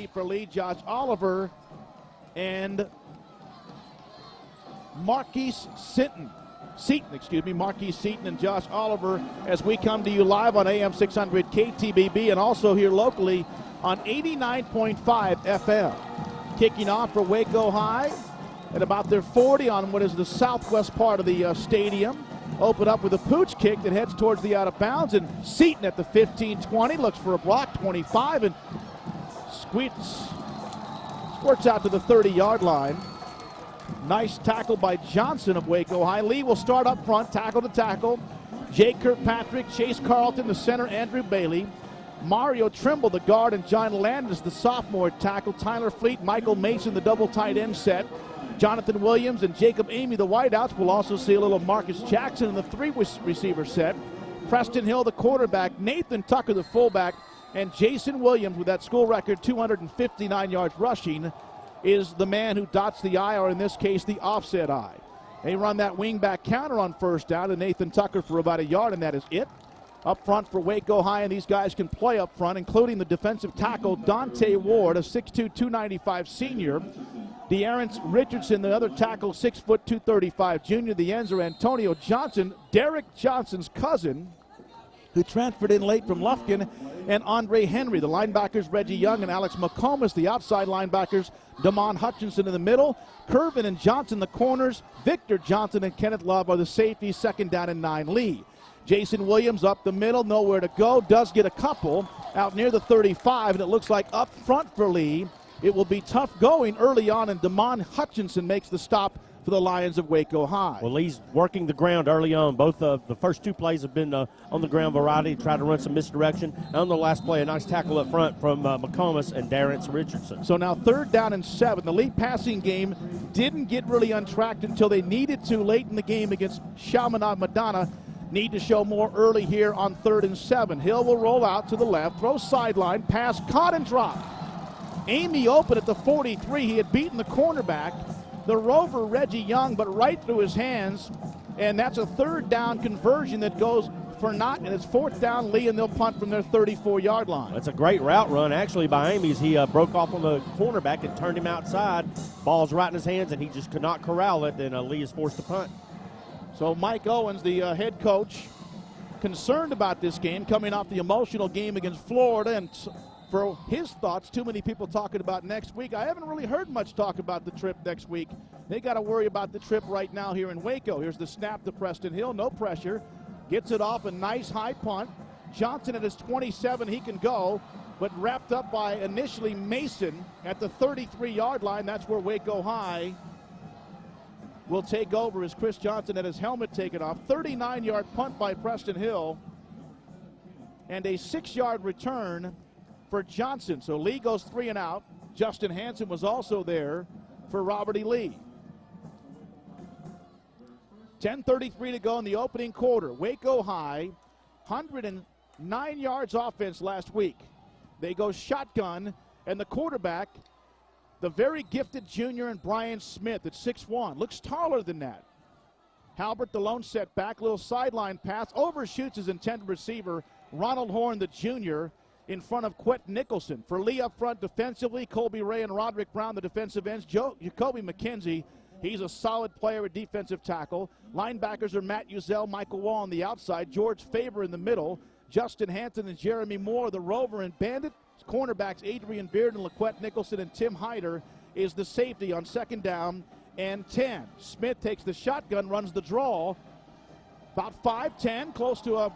deep for Lee. Josh Oliver and Marquise Seaton, Marquise Seaton and Josh Oliver, as we come to you live on AM 600 KTBB and also here locally on 89.5 FM. Kicking off for Waco High at about their 40 on what is the southwest part of the stadium. Open up with a pooch kick that heads towards the out of bounds, and Seaton at the 15-20 looks for a block, 25, and squirts out to the 30-yard line. Nice tackle by Johnson of Waco High. Lee will start up front, tackle to tackle. Jay Kirkpatrick, Chase Carlton, the center, Andrew Bailey. Mario Trimble, the guard, and John Landis, the sophomore tackle. Tyler Fleet, Michael Mason, the double tight end set. Jonathan Williams and Jacob Amy, the wideouts. We'll also see a little Marcus Jackson in the three receiver set. Preston Hill, the quarterback. Nathan Tucker, the fullback. And Jason Williams, with that school record 259 yards rushing, is the man who dots the I, or in this case, the offset I. They run that wingback counter on first down to Nathan Tucker for about a yard, and that is it. Up front for Waco High, and these guys can play up front, including the defensive tackle Dante Ward, a 6'2", 295 senior. De'Aaron Richardson, the other tackle, 6', 235 junior. The ends are Antonio Johnson, Derek Johnson's cousin, who transferred in late from Lufkin, and Andre Henry. The linebackers, Reggie Young and Alex McComas. The outside linebackers, Damon Hutchinson in the middle. Curvin and Johnson, the corners. Victor Johnson and Kenneth Love are the safeties. Second down and 9 Lee. Jason Williams up the middle, nowhere to go. Does get a couple out near the 35, and it looks like up front for Lee. It will be tough going early on, and Damon Hutchinson makes the stop for the Lions of Waco High. Well, Lee's working the ground early on. Both of the first two plays have been on the ground variety, tried to run some misdirection. And on the last play, a nice tackle up front from McComas and Darren Richardson. So now 3rd down and 7. The Lee passing game didn't get really untracked until they needed to late in the game against Chaminade Madonna. Need to show more early here on 3rd and 7. Hill will roll out to the left, throw sideline, pass, caught and dropped. Amy open at the 43. He had beaten the cornerback, the rover Reggie Young, but right through his hands. And that's a 3rd down conversion that goes for naught, and it's 4th down Lee, and they'll punt from their 34-yard line. That's a great route run, actually, by Amy's. He broke off on the cornerback and turned him outside. Ball's right in his hands, and he just could not corral it, and Lee is forced to punt. So Mike Owens, the head coach, concerned about this game, coming off the emotional game against Florida, and for his thoughts, too many people talking about next week. I haven't really heard much talk about the trip next week. They got to worry about the trip right now here in Waco. Here's the snap to Preston Hill, no pressure. Gets it off, a nice high punt. Johnson at his 27, he can go, but wrapped up by initially Mason at the 33-yard line. That's where Waco High will take over as Chris Johnson had his helmet taken off. 39-yard punt by Preston Hill, and a 6-yard return for Johnson. So Lee goes 3 and out. Justin Hansen was also there for Robert E. Lee. 10:33 to go in the opening quarter. Waco High, 109 yards offense last week. They go shotgun, and the quarterback, the very gifted junior, and Brian Smith at 6'1", looks taller than that. Halbert, the lone set back, little sideline pass, overshoots his intended receiver, Ronald Horn, the junior, in front of Quet Nicholson. For Lee up front defensively, Colby Ray and Roderick Brown, the defensive ends. Jacoby McKenzie, he's a solid player at defensive tackle. Linebackers are Matt Uzel, Michael Wall on the outside, George Faber in the middle, Justin Hanson and Jeremy Moore, the rover and bandit. Cornerbacks Adrian Beard and LaQuette Nicholson, and Tim Hyder is the safety on 2nd down and 10. Smith takes the shotgun, runs the draw. About 5'10", close to a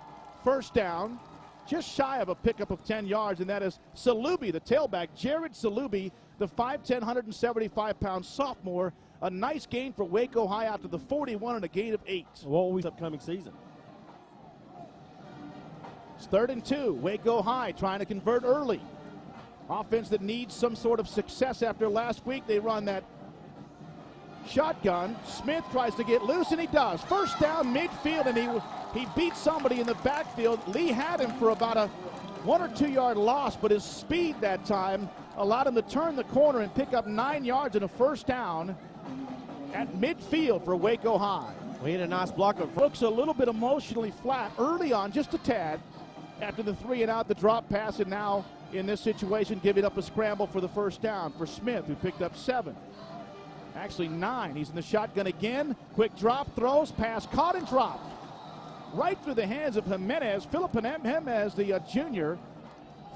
1st down. Just shy of a pickup of 10 yards, and that is Salubi, the tailback. Jared Salubi, the 5'10", 175-pound sophomore. A nice gain for Waco High out to the 41 and a gain of 8. What will be upcoming season? It's 3rd and 2. Waco High trying to convert early. Offense that needs some sort of success after last week. They run that shotgun. Smith tries to get loose, and he does. 1st down midfield, and he beats somebody in the backfield. Lee had him for about a 1 or 2 yard loss, but his speed that time allowed him to turn the corner and pick up 9 yards and a 1st down at midfield for Waco High. We had a nice block. Looks a little bit emotionally flat early on, just a tad. After the 3 and out, the drop pass, and now in this situation, giving up a scramble for the first down for Smith, who picked up 7. Actually 9. He's in the shotgun again. Quick drop, throws, pass caught and dropped. Right through the hands of Jimenez. Philip Jimenez, the junior,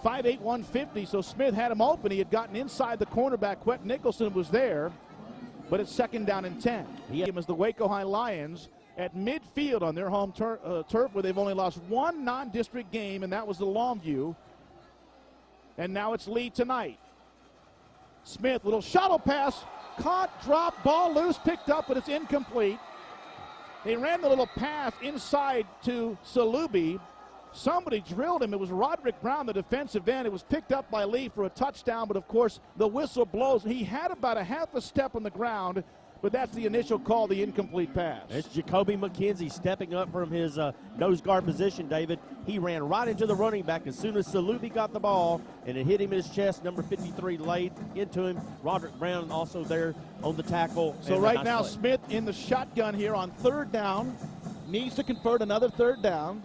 5'8", 150. So Smith had him open. He had gotten inside the cornerback. Quentin Nicholson was there, but it's 2nd down and 10. He as the Waco High Lions at midfield on their home turf, where they've only lost 1 non-district game, and that was the Longview. And now it's Lee tonight. Smith, little shuttle pass, caught, dropped, ball loose, picked up, but it's incomplete. They ran the little pass inside to Salubi. Somebody drilled him. It was Roderick Brown, the defensive end. It was picked up by Lee for a touchdown, but of course the whistle blows. He had about a half a step on the ground, but that's the initial call, the incomplete pass. It's Jacoby McKenzie stepping up from his nose guard position, David. He ran right into the running back as soon as Salubi got the ball, and it hit him in his chest. Number 53 laid into him. Roderick Brown also there on the tackle. So right now, Smith in the shotgun here on 3rd down. Needs to convert another 3rd down.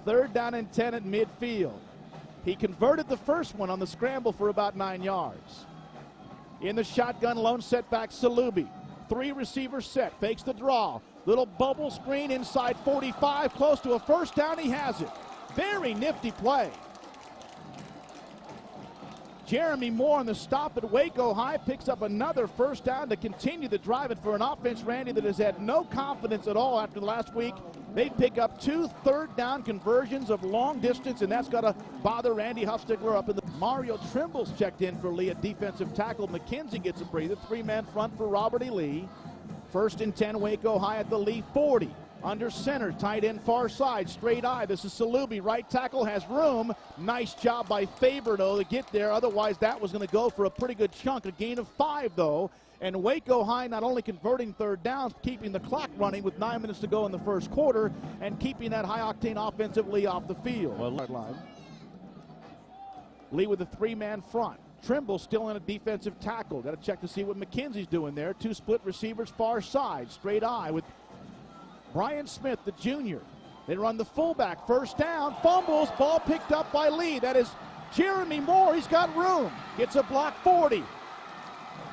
3rd down and 10 at midfield. He converted the first one on the scramble for about 9 yards. In the shotgun, lone setback, Salubi. 3 receivers set, fakes the draw. Little bubble screen inside 45, close to a first down. He has it. Very nifty play. Jeremy Moore on the stop at Waco High picks up another first down to continue the drive. And for an offense, Randy, that has had no confidence at all after the last week, they pick up 2 3rd down conversions of long distance, and that's got to bother Randy Huffstigler up in the. Mario Trimble's checked in for Lee at defensive tackle. McKenzie gets a breather. 3-man front for Robert E. Lee. 1st and 10, Waco High at the Lee 40. Under center, tight end far side, straight eye. This is Salubi. Right tackle has room. Nice job by Faber, though, to get there. Otherwise, that was going to go for a pretty good chunk. A gain of 5, though. And Waco High not only converting 3rd downs, keeping the clock running with 9 minutes to go in the first quarter, and keeping that high-octane offensively off the field. Lee with a 3-man front. Trimble still in a defensive tackle. Got to check to see what McKenzie's doing there. 2 split receivers far side. Straight eye with Brian Smith, the junior. They run the fullback. 1st down. Fumbles. Ball picked up by Lee. That is Jeremy Moore. He's got room. Gets a block 40.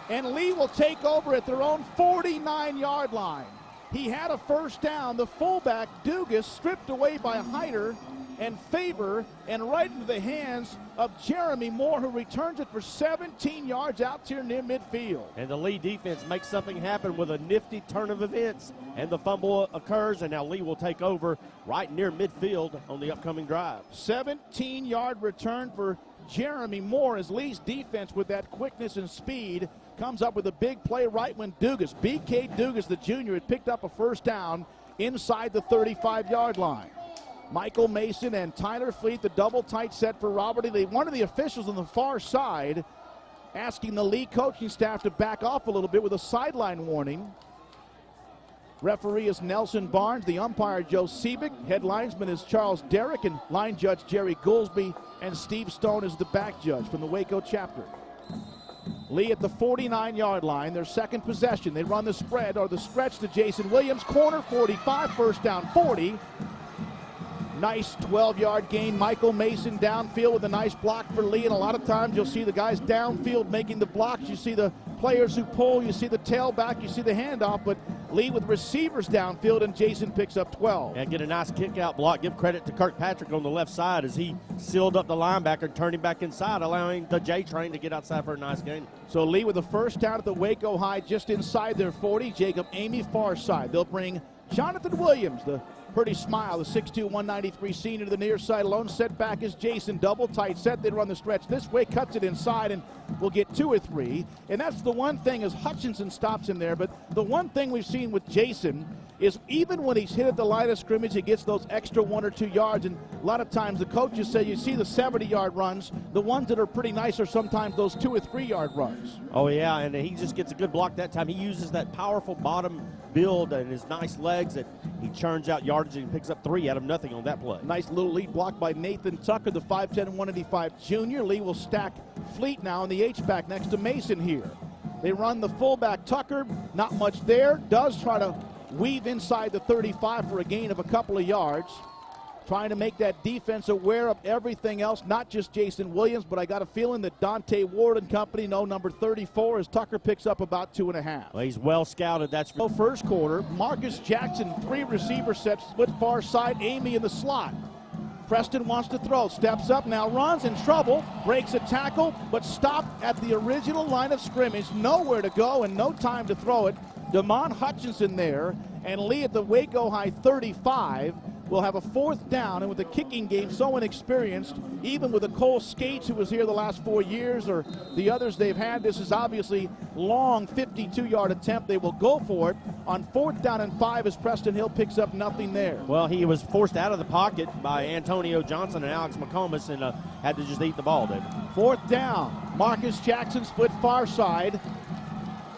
And Lee will take over at their own 49-yard line. He had a first down. The fullback, Dugas, stripped away by Hyder and Faber, and right into the hands of Jeremy Moore, who returns it for 17 yards out here near midfield. And the Lee defense makes something happen with a nifty turn of events, and the fumble occurs, and now Lee will take over right near midfield on the upcoming drive. 17-yard return for Jeremy Moore as Lee's defense, with that quickness and speed, comes up with a big play right when Dugas, B.K. Dugas, the junior, had picked up a first down inside the 35-yard line. Michael Mason and Tyler Fleet, the double tight set for Robert E. Lee. One of the officials on the far side asking the Lee coaching staff to back off a little bit with a sideline warning. Referee is Nelson Barnes, the umpire Joe Siebick, head linesman is Charles Derrick, and line judge Jerry Goolsby, and Steve Stone is the back judge from the Waco chapter. Lee at the 49-yard line, their second possession. They run the spread or the stretch to Jason Williams, corner 45, first down 40. Nice 12-yard gain. Michael Mason downfield with a nice block for Lee. And a lot of times you'll see the guys downfield making the blocks. You see the players who pull. You see the tailback. You see the handoff. But Lee with receivers downfield, and Jason picks up 12. And get a nice kick-out block. Give credit to Kirkpatrick on the left side as he sealed up the linebacker and turned him back inside, allowing the J-Train to get outside for a nice gain. So Lee with the first down at the Waco High just inside their 40. Jacob Amy far side. They'll bring Jonathan Williams, the pretty smile, the 6'2", 193 senior, to the near side. Lone setback is Jason. Double tight set. They run the stretch this way, cuts it inside, and will get 2 or 3. And that's the one thing, as Hutchinson stops him there. But the one thing we've seen with Jason is even when he's hit at the line of scrimmage, he gets those extra 1 or 2 yards. And a lot of times the coaches say you see the 70-yard runs. The ones that are pretty nice are sometimes those 2 or 3-yard runs. Oh, yeah, and he just gets a good block that time. He uses that powerful bottom build and his nice legs that he churns out yardage and picks up 3 out of nothing on that play. Nice little lead block by Nathan Tucker, the 5'10", 185 junior. Lee will stack Fleet now in the H-back next to Mason here. They run the fullback Tucker, not much there. Does try to weave inside the 35 for a gain of a couple of yards. trying to make that defense aware of everything else, not just Jason Williams, but I got a feeling that Dante Ward and company know number 34 as Tucker picks up about 2.5. Well, he's well scouted. That's first quarter. Marcus Jackson, 3 receiver sets, split far side, Amy in the slot. Preston wants to throw, steps up now, runs in trouble, breaks a tackle, but stopped at the original line of scrimmage. Nowhere to go and no time to throw it. Damon Hutchinson there, and Lee at the Waco High 35 will have a 4th down, and with the kicking game so inexperienced, even with a Cole Skates who was here the last 4 years or the others they've had, this is obviously long 52-yard attempt. They will go for it on 4th down and 5 as Preston Hill picks up nothing there. Well, he was forced out of the pocket by Antonio Johnson and Alex McComas and had to just eat the ball, David. 4th down. Marcus Jackson split far side.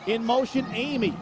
In motion, Amy.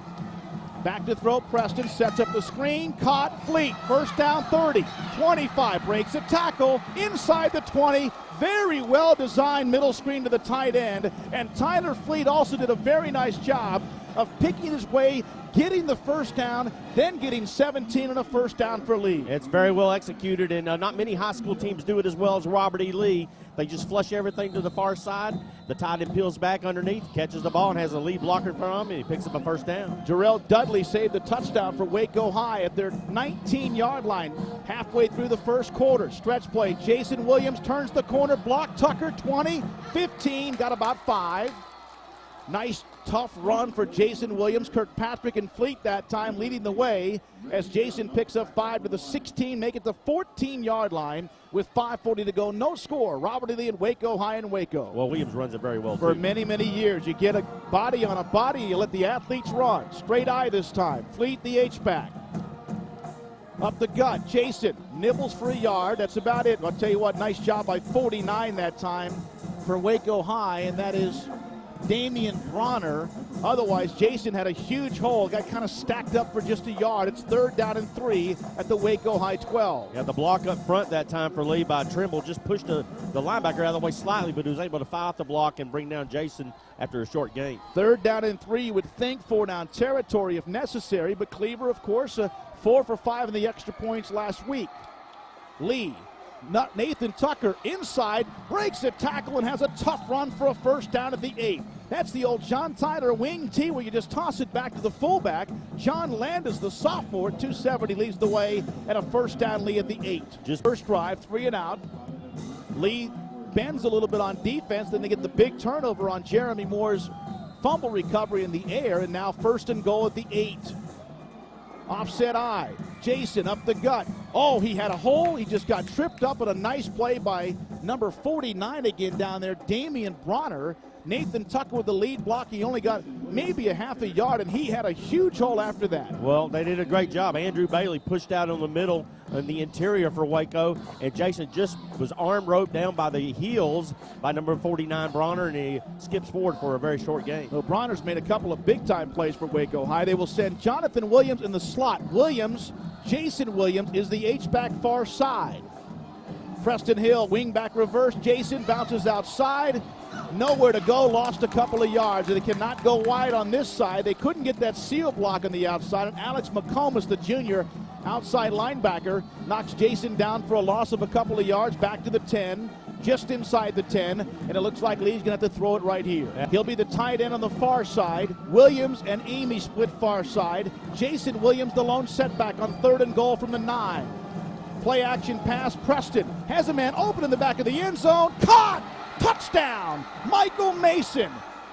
Back to throw, Preston sets up the screen, caught, Fleet, first down 30, 25, breaks a tackle, inside the 20, very well designed middle screen to the tight end, and Tyler Fleet also did a very nice job of picking his way, getting the first down, then getting 17 and a first down for Lee. It's very well executed, and not many high school teams do it as well as Robert E. Lee. They just flush everything to the far side. The tight end peels back underneath, catches the ball, and has a lead blocker in front of him, and he picks up a first down. Jarrell Dudley saved the touchdown for Waco High at their 19-yard line halfway through the first quarter. Stretch play, Jason Williams turns the corner, block Tucker, 20, 15, got about 5. Nice, tough run for Jason Williams. Kirkpatrick and Fleet that time leading the way as Jason picks up 5 to the 16, make it the 14-yard line with 5:40 to go. No score. Robert E. Lee and Waco High in Waco. Well, Williams runs it very well, for too. many, many years. You get a body on a body, you let the athletes run. Straight eye this time. Fleet the H-back. Up the gut, Jason nibbles for a yard. That's about it. I'll tell you what, nice job by 49 that time for Waco High, and that is Damian Bronner. Otherwise, Jason had a huge hole, got kind of stacked up for just a yard. It's 3rd down and 3 at the Waco High 12. Yeah, the block up front that time for Lee by Trimble just pushed the linebacker out of the way slightly, but he was able to foul out the block and bring down Jason after a short gain. 3rd down and 3, you would think 4-down territory if necessary, but Cleaver, of course, 4 for 5 in the extra points last week. Lee. Nathan Tucker inside, breaks a tackle and has a tough run for a first down at the 8. That's the old John Tyler wing tee where you just toss it back to the fullback. John Landis, the sophomore, 270, leads the way at a first down. Lee at the 8. Just first drive, 3 and out. Lee bends a little bit on defense, then they get the big turnover on Jeremy Moore's fumble recovery in the air, and now 1st and goal at the 8. Offset eye. Jason up the gut. Oh, he had a hole. He just got tripped up, at a nice play by number 49 again down there, Damian Bronner. Nathan Tucker with the lead block. He only got maybe a half a yard, and he had a huge hole after that. Well, they did a great job. Andrew Bailey pushed out on the middle in the interior for Waco, and Jason just was arm roped down by the heels by number 49 Bronner, and he skips forward for a very short gain. Well, Bronner's made a couple of big-time plays for Waco High. They will send Jonathan Williams in the slot. Jason Williams is the H-back far side. Preston Hill, wing-back reverse. Jason bounces outside. Nowhere to go, lost a couple of yards. They cannot go wide on this side. They couldn't get that seal block on the outside. And Alex McComas, the junior outside linebacker, knocks Jason down for a loss of a couple of yards, back to the 10, just inside the 10, and it looks like Lee's going to have to throw it right here. Yeah. He'll be the tight end on the far side. Williams and Amy split far side. Jason Williams, the lone setback on 3rd and goal from the 9. Play action pass. Preston has a man open in the back of the end zone. Caught! Touchdown! Michael Mason.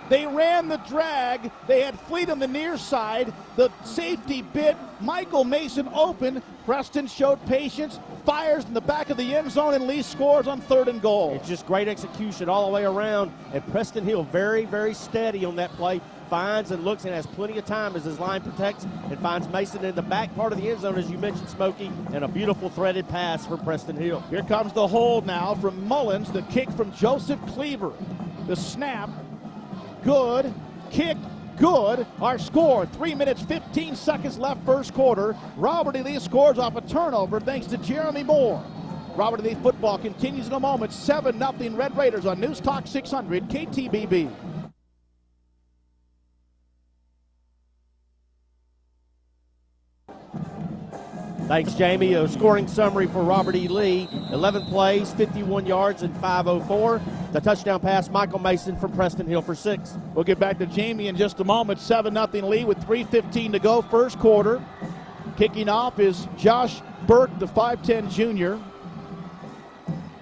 They ran the drag. They had Fleet on the near side. The safety bit. Michael Mason open. Preston showed patience. Fires in the back of the end zone, and Lee scores on 3rd and goal. It's just great execution all the way around. And Preston Hill very, very steady on that play. Finds and looks and has plenty of time as his line protects, and finds Mason in the back part of the end zone, as you mentioned, Smokey, and a beautiful threaded pass for Preston Hill. Here comes the hold now from Mullins. The kick from Joseph Cleaver. The snap, good. Kick, good. Our score, 3 minutes, 15 seconds left first quarter. Robert E. Lee scores off a turnover thanks to Jeremy Moore. Robert E. Lee football continues in a moment. 7-0 Red Raiders on News Talk 600 KTBB. Thanks, Jamie. A scoring summary for Robert E. Lee. 11 plays, 51 yards, and 504. The touchdown pass, Michael Mason from Preston Hill for 6. We'll get back to Jamie in just a moment. 7-0 lead with 3:15 to go, first quarter. Kicking off is Josh Burke, the 5'10 junior.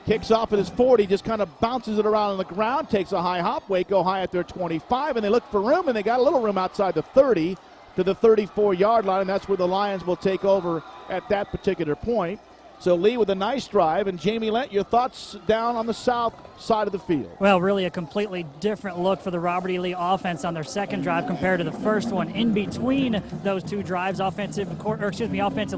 Kicks off at his 40, just kind of bounces it around on the ground, takes a high hop. Waco High at their 25, and they look for room, and they got a little room outside the 30 to the 34-yard line, and that's where the Lions will take over at that particular point. So Lee with a nice drive, and Jamie Lent, your thoughts down on the south side of the field? Well, really a completely different look for the Robert E. Lee offense on their second drive compared to the first one. In between those two drives, offensive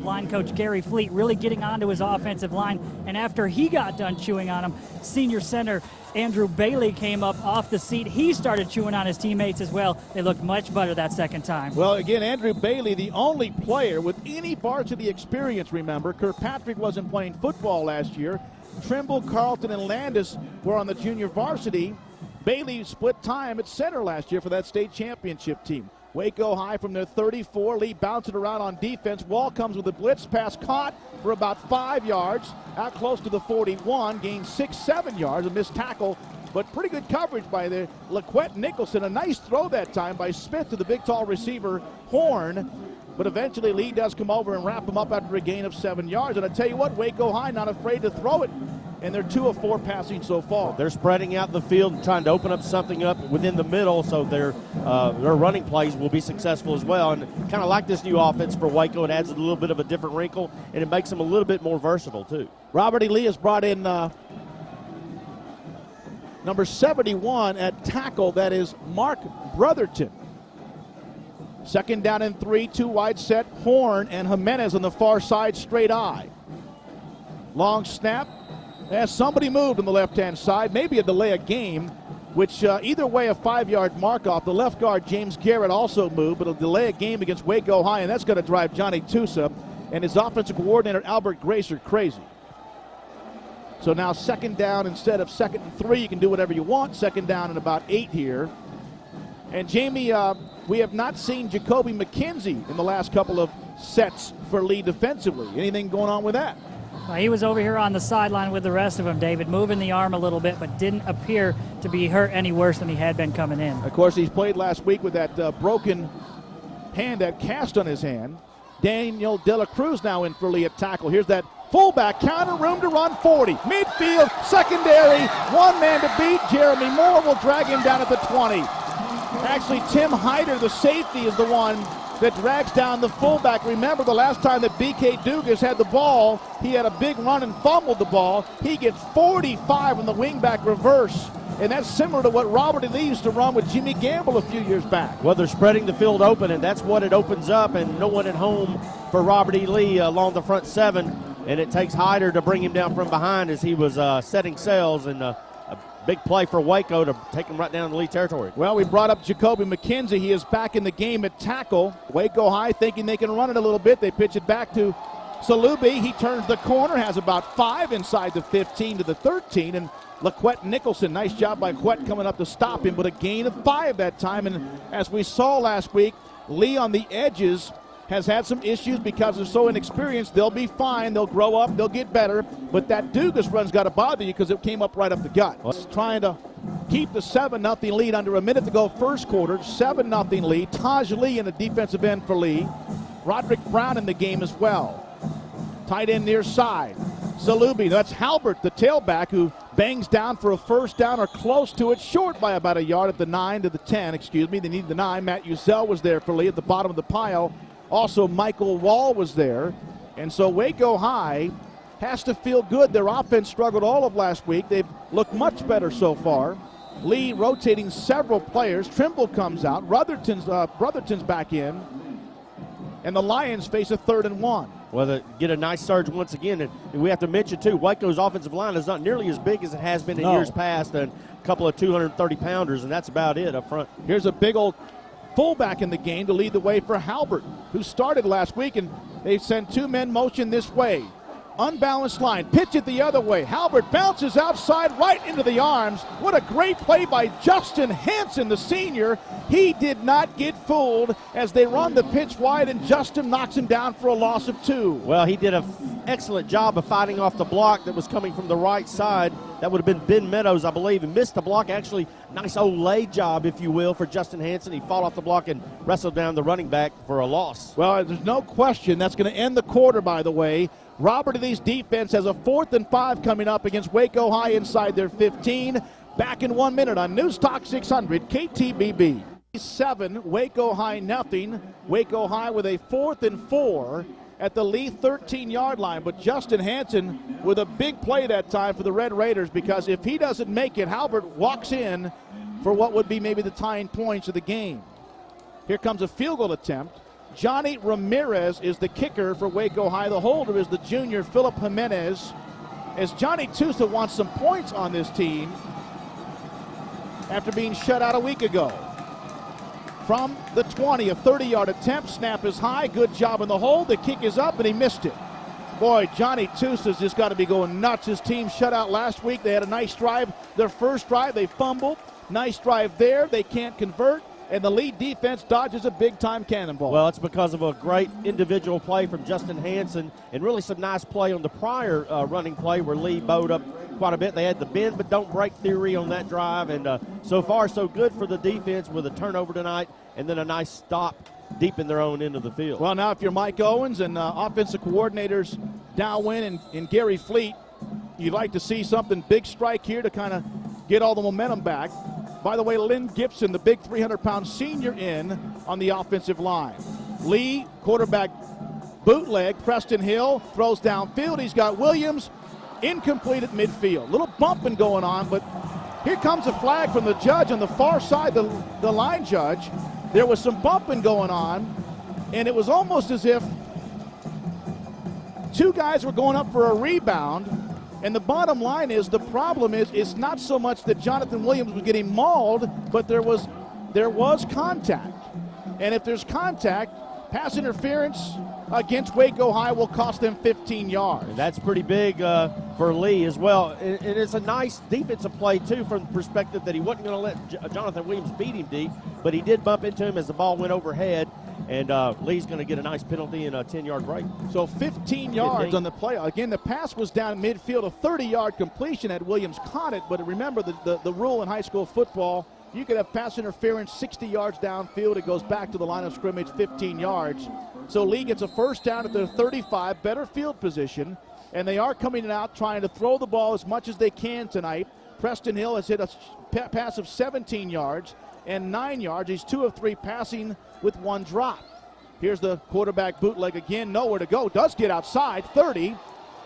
line coach Gary Fleet really getting onto his offensive line, and after he got done chewing on him, senior center Andrew Bailey came up off the seat. He started chewing on his teammates as well. They looked much better that second time. Well, again, Andrew Bailey, the only player with any varsity experience, remember. Kirkpatrick wasn't playing football last year. Trimble, Carlton, and Landis were on the junior varsity. Bailey split time at center last year for that state championship team. Waco High from their 34. Lee bouncing around on defense. Wall comes with a blitz pass caught for about 5 yards. Out close to the 41. Gained 6-7 yards. A missed tackle, but pretty good coverage by the LaQuette Nicholson. A nice throw that time by Smith to the big tall receiver Horn. But eventually Lee does come over and wrap him up after a gain of 7 yards. And I tell you what, Waco High not afraid to throw it. And they're 2 of 4 passing so far. They're spreading out the field and trying to open up something up within the middle, so their running plays will be successful as well. And kind of like this new offense for Waco, it adds a little bit of a different wrinkle, and it makes them a little bit more versatile too. Robert E. Lee has brought in number 71 at tackle. That is Mark Brotherton. Second down and 3, 2 wide set. Horn and Jimenez on the far side, straight eye. Long snap. As somebody moved on the left-hand side, maybe a delay of game, which either way a 5-yard mark off. The left guard, James Garrett, also moved, but a delay of game against Waco High, and that's going to drive Johnny Tusa and his offensive coordinator, Albert Gracer, crazy. So now second down instead of 2nd and 3. You can do whatever you want. Second down and about 8 here. And Jamie, we have not seen Jacoby McKenzie in the last couple of sets for Lee defensively. Anything going on with that? He was over here on the sideline with the rest of them, David, moving the arm a little bit, but didn't appear to be hurt any worse than he had been coming in. Of course, he's played last week with that broken hand, that cast on his hand. Daniel De La Cruz now in for Lee at tackle. Here's that fullback counter, room to run, 40. Midfield, secondary, one man to beat. Jeremy Moore will drag him down at the 20. Actually, Tim Hyder, the safety, is the one that drags down the fullback. Remember the last time that B.K. Dugas had the ball, he had a big run and fumbled the ball. He gets 45 on the wingback reverse, and that's similar to what Robert E. Lee used to run with Jimmy Gamble a few years back. Well, they're spreading the field open, and that's what it opens up, and no one at home for Robert E. Lee along the front 7, and it takes Hyder to bring him down from behind as he was setting sails, and a big play for Waco to take him right down in the Lee territory. Well, we brought up Jacoby McKenzie. He is back in the game at tackle. Waco High thinking they can run it a little bit. They pitch it back to Salubi. He turns the corner, has about 5 inside the 15 to the 13. And LaQuette Nicholson, nice job by Quette coming up to stop him, but a gain of 5 that time. And as we saw last week, Lee on the edges has had some issues because they're so inexperienced. They'll be fine. They'll grow up. They'll get better. But that Dugas run's got to bother you because it came up right up the gut. Trying to keep the 7-0 lead under a minute to go first quarter. 7-0 lead. Taj Lee in the defensive end for Lee. Roderick Brown in the game as well. Tight end near side. Salubi. That's Halbert, the tailback, who bangs down for a first down or close to it. Short by about a yard at the 9 to the 10. Excuse me. They need the 9. Matt Uzel was there for Lee at the bottom of the pile. Also, Michael Wall was there. And so Waco High has to feel good. Their offense struggled all of last week. They've looked much better so far. Lee rotating several players. Trimble comes out. Brotherton's back in. And the Lions face a 3rd and 1. Well, they get a nice surge once again. And we have to mention, too, Waco's offensive line is not nearly as big as it has been in years past. And a couple of 230-pounders, and that's about it up front. Here's a big old fullback in the game to lead the way for Halbert, who started last week, and they send 2 men motion this way. unbalanced line. Pitch it the other way. Halbert bounces outside right into the arms. What a great play by Justin Hansen, the senior. He did not get fooled as they run the pitch wide, and Justin knocks him down for a loss of 2. Well, he did an excellent job of fighting off the block that was coming from the right side. That would have been Ben Meadows, I believe, and missed the block. Actually, nice old lay job, if you will, for Justin Hansen. He fought off the block and wrestled down the running back for a loss. Well, there's no question that's going to end the quarter, by the way. Robert E. Lee's defense has a 4th and 5 coming up against Waco High inside their 15. Back in 1 minute on News Talk 600 KTBB. 7, Waco High nothing. Waco High with a 4th and 4 at the Lee 13-yard line. But Justin Hansen with a big play that time for the Red Raiders, because if he doesn't make it, Halbert walks in for what would be maybe the tying points of the game. Here comes a field goal attempt. Johnny Ramirez is the kicker for Waco High. The holder is the junior Philip Jimenez, as Johnny Tusa wants some points on this team after being shut out a week ago. From the 20, a 30-yard attempt. Snap is high. Good job in the hold. The kick is up, and he missed it. Boy, Johnny Tusa's just got to be going nuts. His team shut out last week. They had a nice drive. Their first drive, they fumbled. Nice drive there. They can't convert. And the lead defense dodges a big-time cannonball. Well, it's because of a great individual play from Justin Hansen, and really some nice play on the prior running play where Lee bowed up quite a bit. They had the bend but don't break theory on that drive, and so far so good for the defense with a turnover tonight and then a nice stop deep in their own end of the field. Well, now if you're Mike Owens and offensive coordinators Dowwin and Gary Fleet, you'd like to see something big strike here to kind of get all the momentum back. By the way, Lynn Gibson, the big 300-pound senior, in on the offensive line. Lee, quarterback bootleg. Preston Hill throws downfield. He's got Williams incomplete at midfield. Little bumping going on, but here comes a flag from the judge on the far side, the line judge. There was some bumping going on, and it was almost as if two guys were going up for a rebound. And the bottom line is, the problem is, it's not so much that Jonathan Williams was getting mauled, but there was contact. And if there's contact, pass interference against Waco High will cost them 15 yards. And that's pretty big for Lee as well. And it's a nice defensive play, too, from the perspective that he wasn't going to let Jonathan Williams beat him deep, but he did bump into him as the ball went overhead. And Lee's going to get a nice penalty and a 10-yard break. So 15 yards on the play. Again, the pass was down midfield, a 30-yard completion had Williams caught it. But remember the rule in high school football, you could have pass interference 60 yards downfield. It goes back to the line of scrimmage 15 yards. So Lee gets a first down at their 35, better field position. And they are coming out trying to throw the ball as much as they can tonight. Preston Hill has hit a pass of 17 yards and 9 yards. He's 2 of 3 passing with 1 drop. Here's the quarterback bootleg again, nowhere to go. Does get outside, 30,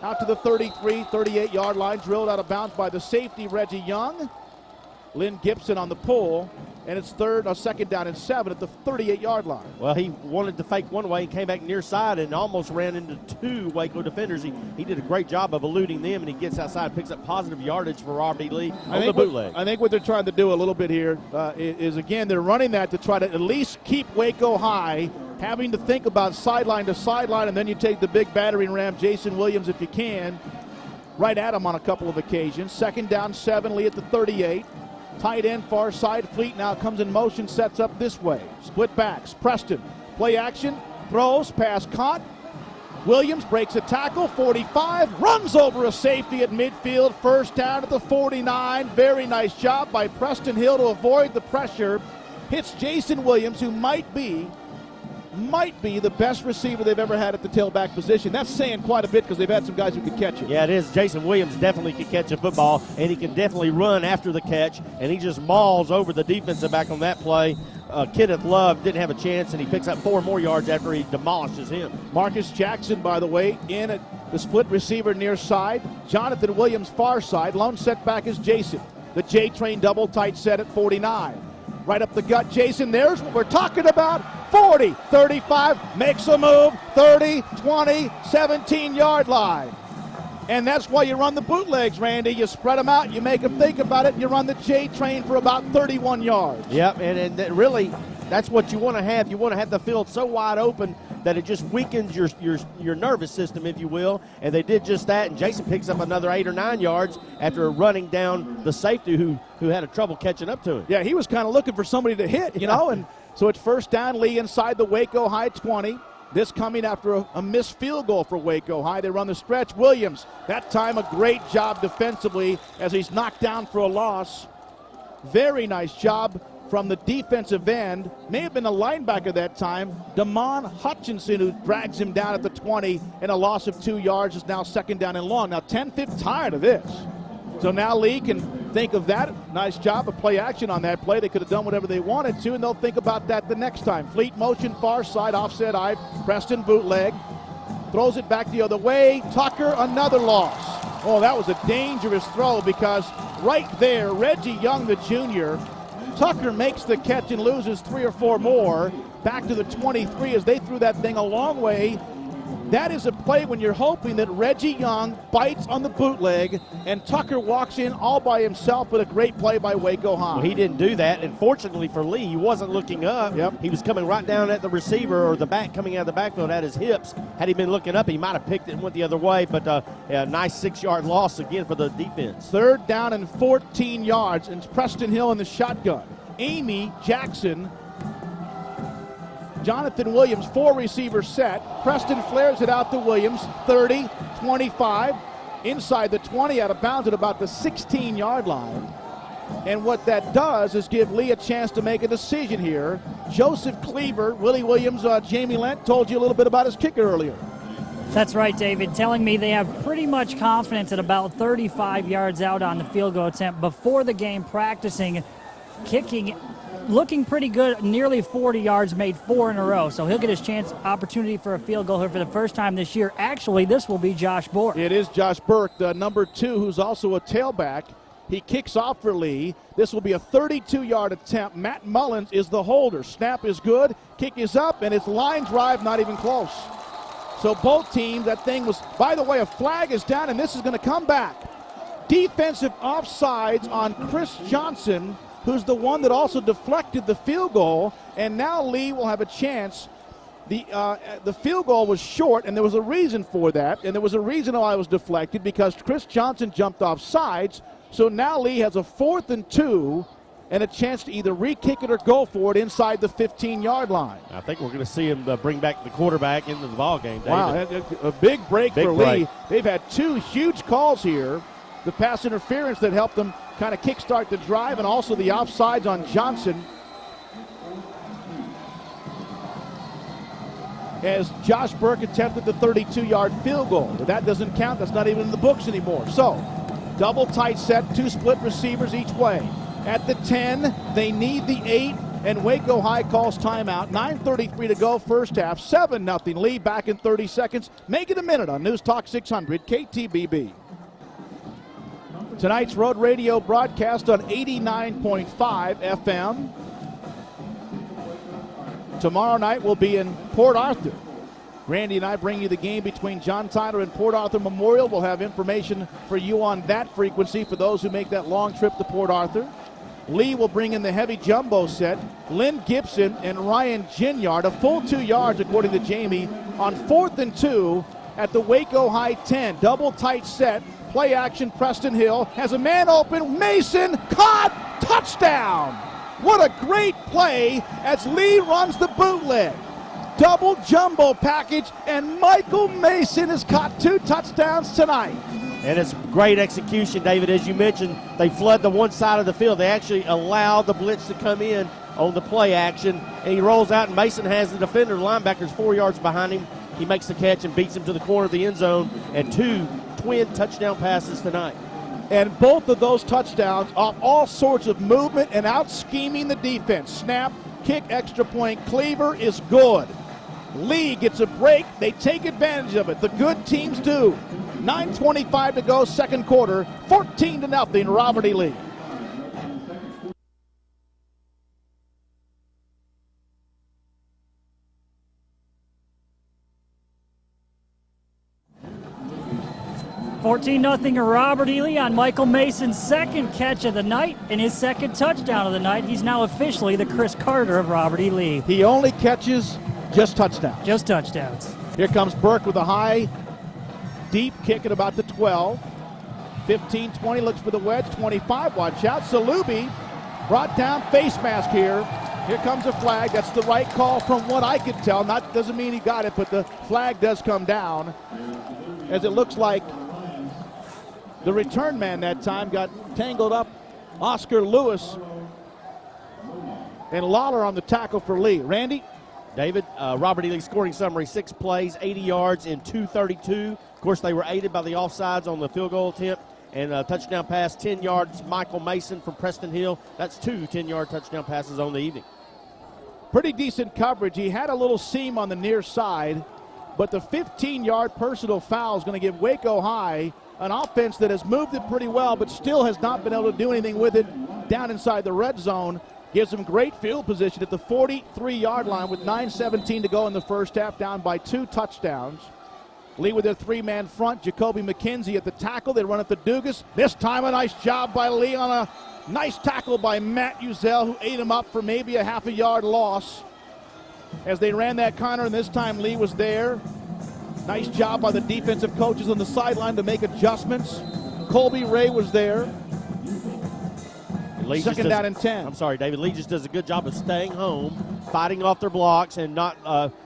out to the 33, 38-yard line, drilled out of bounds by the safety, Reggie Young. Lynn Gibson on the pull, and it's second down and 7 at the 38-yard line. Well, he wanted to fake one way and came back near side and almost ran into 2 Waco defenders. He did a great job of eluding them, and he gets outside, picks up positive yardage for Robert E. Lee on the bootleg. I think what they're trying to do a little bit here is, again, they're running that to try to at least keep Waco High having to think about sideline to sideline, and then you take the big battering ram, Jason Williams, if you can, right at him on a couple of occasions. Second down, 7, Lee at the 38. Tight end, far side. Fleet now comes in motion, sets up this way. Split backs. Preston, play action, throws, pass caught. Williams breaks a tackle, 45, runs over a safety at midfield. First down at the 49. Very nice job by Preston Hill to avoid the pressure. Hits Jason Williams, who might be the best receiver they've ever had at the tailback position. That's saying quite a bit because they've had some guys who could catch it. Yeah, it is. Jason Williams definitely can catch a football, and he can definitely run after the catch, and he just mauls over the defensive back on that play. Kenneth Love didn't have a chance, and he picks up 4 more yards after he demolishes him. Marcus Jackson, by the way, in at the split receiver near side. Jonathan Williams far side. Lone setback is Jason. The J-train double tight set at 49. Right up the gut, Jason. There's what we're talking about. 40, 35, makes a move, 30, 20, 17-yard line. And that's why you run the bootlegs, Randy. You spread them out, you make them think about it, and you run the J-train for about 31 yards. Yep, and really, that's what you want to have. You want to have the field so wide open that it just weakens your nervous system, if you will. And they did just that, and Jason picks up another 8 or 9 yards after running down the safety who had a trouble catching up to him. Yeah, he was kind of looking for somebody to hit, you know, and so it's first down. Lee inside the Waco High 20. This coming after a missed field goal for Waco High. They run the stretch. Williams, that time a great job defensively as he's knocked down for a loss. Very nice job from the defensive end. May have been a linebacker that time. Damon Hutchinson, who drags him down at the 20, and a loss of 2 yards is now second down and long. Now 10-5 tired of this. So now Lee can think of that. Nice job of play action on that play. They could have done whatever they wanted to, and they'll think about that the next time. Fleet motion, far side, offset eye. Preston bootleg. Throws it back the other way. Tucker, another loss. Oh, that was a dangerous throw because right there, Reggie Young, the junior, Tucker makes the catch and loses 3 or 4 more. Back to the 23 as they threw that thing a long way. That is a play when you're hoping that Reggie Young bites on the bootleg and Tucker walks in all by himself, but a great play by Waco High. Well, he didn't do that, and fortunately for Lee, he wasn't looking up. Yep. He was coming right down at the receiver or the back coming out of the backfield at his hips. Had he been looking up, he might have picked it and went the other way, but a nice 6-yard loss again for the defense. Third down and 14 yards, and it's Preston Hill in the shotgun. Amy Jackson, Jonathan Williams, 4 receivers set. Preston flares it out to Williams, 30, 25, inside the 20, out of bounds at about the 16-yard line. And what that does is give Lee a chance to make a decision here. Joseph Cleaver, Willie Williams, Jamie Lent told you a little bit about his kicker earlier. That's right, David, telling me they have pretty much confidence at about 35 yards out on the field goal attempt before the game, practicing kicking, looking pretty good, nearly 40 yards, made 4 in a row. So he'll get his opportunity for a field goal here for the first time this year. Actually, this will be Josh Bork. It is Josh Burke, the number 2, who's also a tailback. He kicks off for Lee. This will be a 32-yard attempt. Matt Mullins is the holder. Snap is good. Kick is up, and it's line drive, not even close. So both teams, that thing was, by the way, a flag is down, and this is going to come back. Defensive offsides on Chris Johnson, who's the one that also deflected the field goal, and now Lee will have a chance. The field goal was short, and there was a reason for that, and there was a reason why it was deflected, because Chris Johnson jumped off sides. So now Lee has a 4th and 2 and a chance to either re-kick it or go for it inside the 15-yard line. I think we're going to see him bring back the quarterback into the ball game, David. Wow, a big break for Lee. They've had 2 huge calls here. The pass interference that helped them kind of kickstart the drive, and also the offsides on Johnson. As Josh Burke attempted the 32-yard field goal. But that doesn't count. That's not even in the books anymore. So, double tight set, 2 split receivers each way. At the 10, they need the 8, and Waco High calls timeout. 9:33 to go, first half. 7-0 Lee, back in 30 seconds. Make it a minute on News Talk 600 KTBB. Tonight's road radio broadcast on 89.5 FM. Tomorrow night we'll be in Port Arthur. Randy and I bring you the game between John Tyler and Port Arthur Memorial. We'll have information for you on that frequency for those who make that long trip to Port Arthur. Lee will bring in the heavy jumbo set. Lynn Gibson and Ryan Ginyard, a full 2 yards according to Jamie, on 4th and 2 at the Waco High 10. Double tight set. Play action, Preston Hill has a man open. Mason caught, touchdown. What a great play as Lee runs the bootleg. Double jumbo package, and Michael Mason has caught 2 touchdowns tonight. And it's great execution, David. As you mentioned, they flood the one side of the field. They actually allow the blitz to come in on the play action, and he rolls out, and Mason has the defender. The linebacker's 4 yards behind him. He makes the catch and beats him to the corner of the end zone, and 2 twin touchdown passes tonight. And both of those touchdowns off all sorts of movement and out scheming the defense. Snap, kick, extra point. Cleaver is good. Lee gets a break. They take advantage of it. The good teams do. 9:25 to go, second quarter. 14-0, Robert E. Lee. Nothing Robert E. Lee on Michael Mason's second catch of the night and his second touchdown of the night. He's now officially the Chris Carter of Robert E. Lee. He only catches Just touchdowns. Just touchdowns. Here comes Burke with a high, deep kick at about the 12. 15, 20, looks for the wedge. 25, watch out. Salubi brought down, face mask here. Here comes a flag. That's the right call from what I could tell. Doesn't mean he got it, but the flag does come down, as it looks like the return man that time got tangled up. Oscar Lewis and Lawler on the tackle for Lee. Randy? David, Robert E. Lee scoring summary, 6 plays, 80 yards in 2:32. Of course, they were aided by the offsides on the field goal attempt. And a touchdown pass, 10 yards, Michael Mason from Preston Hill. That's 2 10-yard touchdown passes on the evening. Pretty decent coverage. He had a little seam on the near side, but the 15-yard personal foul is going to give Waco High an offense that has moved it pretty well, but still has not been able to do anything with it down inside the red zone. Gives them great field position at the 43-yard line with 9:17 to go in the first half, down by 2 touchdowns. Lee with their 3-man front. Jacoby McKenzie at the tackle. They run at the Dugas. This time a nice job by Lee on a nice tackle by Matt Uzel, who ate him up for maybe a half a yard loss as they ran that counter, and this time Lee was there. Nice job by the defensive coaches on the sideline to make adjustments. Colby Ray was there. Second down and 10. I'm sorry, David. Lee just does a good job of staying home, fighting off their blocks, and not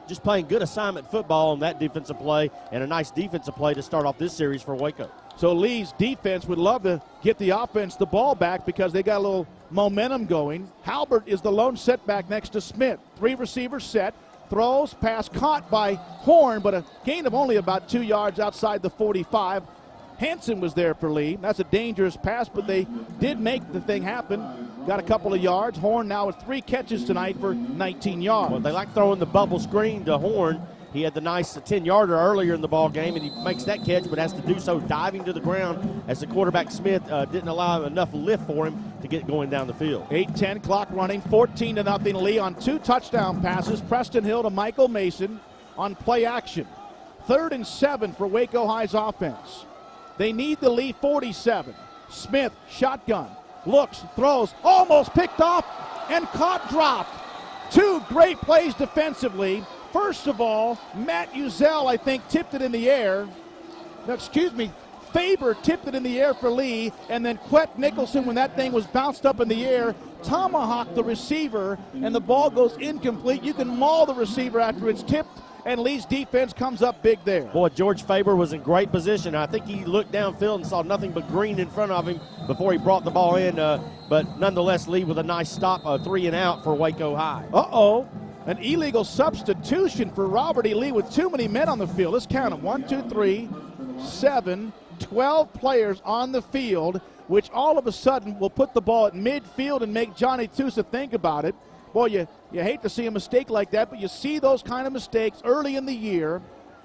just playing good assignment football on that defensive play, and a nice defensive play to start off this series for Waco. So Lee's defense would love to get the offense the ball back because they got a little momentum going. Halbert is the lone setback next to Smith. 3 receivers set. Throws, pass caught by Horn, but a gain of only about 2 yards outside the 45. Hanson was there for Lee. That's a dangerous pass, but they did make the thing happen. Got a couple of yards. Horn now with 3 catches tonight for 19 yards. Well, they like throwing the bubble screen to Horn. He had the nice 10-yarder earlier in the ball game, and he makes that catch, but has to do so diving to the ground as the quarterback Smith didn't allow enough lift for him to get going down the field. 8-10 clock running, 14-0 Lee on 2 touchdown passes. Preston Hill to Michael Mason on play action. 3rd and 7 for Waco High's offense. They need the Lee 47. Smith, shotgun, looks, throws, almost picked off and caught dropped. 2 great plays defensively. First of all, Matt Uzel, I think, tipped it in the air. No, excuse me, Faber tipped it in the air for Lee, and then Quet Nicholson, when that thing was bounced up in the air, tomahawked the receiver, and the ball goes incomplete. You can maul the receiver after it's tipped, and Lee's defense comes up big there. Boy, George Faber was in great position. I think he looked downfield and saw nothing but green in front of him before he brought the ball in, but nonetheless, Lee with a nice stop, 3 and out for Waco High. Uh-oh. An illegal substitution for Robert E. Lee with too many men on the field. Let's count them. 1, 2, 3, 7, 12 players on the field, which all of a sudden will put the ball at midfield and make Johnny Tusa think about it. Boy, you hate to see a mistake like that, but you see those kind of mistakes early in the year,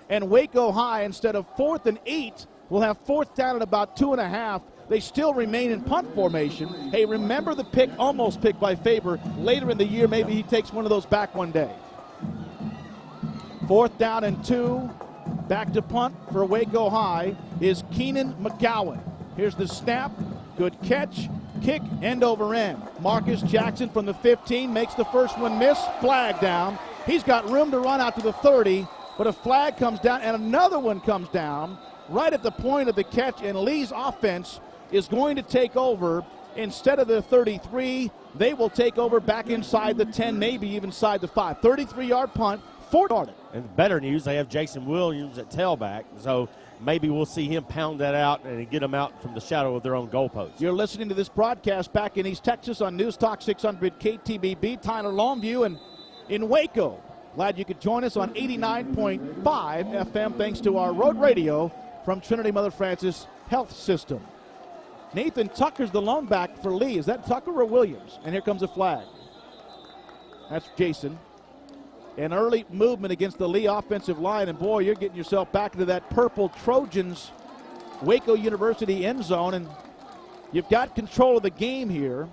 and Waco High, instead of 4th and 8, will have 4th down at about 2.5. They still remain in punt formation. Hey, remember the pick, almost pick by Faber later in the year. Maybe he takes one of those back one day. 4th down and 2. Back to punt for Waco High is Keenan McGowan. Here's the snap. Good catch. Kick end over end. Marcus Jackson from the 15 makes the first one miss. Flag down. He's got room to run out to the 30, but a flag comes down and another one comes down right at the point of the catch, and Lee's offense is going to take over. Instead of the 33, they will take over back inside the 10, maybe even inside the 5. 33-yard punt, 4-yard. And better news, they have Jason Williams at tailback, so maybe we'll see him pound that out and get them out from the shadow of their own goalpost. You're listening to this broadcast back in East Texas on News Talk 600 KTBB. Tyler Longview and in Waco. Glad you could join us on 89.5 FM thanks to our road radio from Trinity Mother Francis Health System. Nathan Tucker's the lone back for Lee. Is that Tucker or Williams? And here comes a flag. That's Jason. An early movement against the Lee offensive line, and boy, you're getting yourself back into that purple Trojans Waco University end zone, and you've got control of the game here,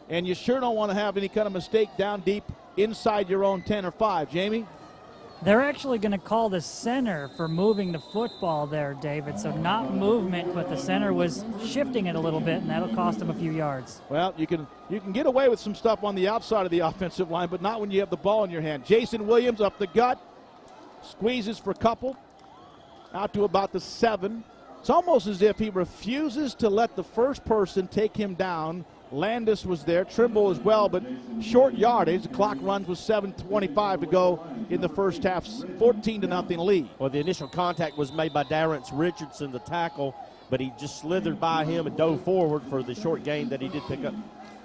and you sure don't want to have any kind of mistake down deep inside your own 10 or 5. Jamie? They're actually going to call the center for moving the football there, David. So not movement, but the center was shifting it a little bit, and that'll cost them a few yards. Well, you can get away with some stuff on the outside of the offensive line, but not when you have the ball in your hand. Jason Williams up the gut, squeezes for a couple, out to about the 7. It's almost as if he refuses to let the first person take him down. Landis was there, Trimble as well, but short yardage. The clock runs with 7:25 to go in the first half, 14-0 lead. Well, the initial contact was made by Darrence Richardson, the tackle, but he just slithered by him and dove forward for the short gain that he did pick up.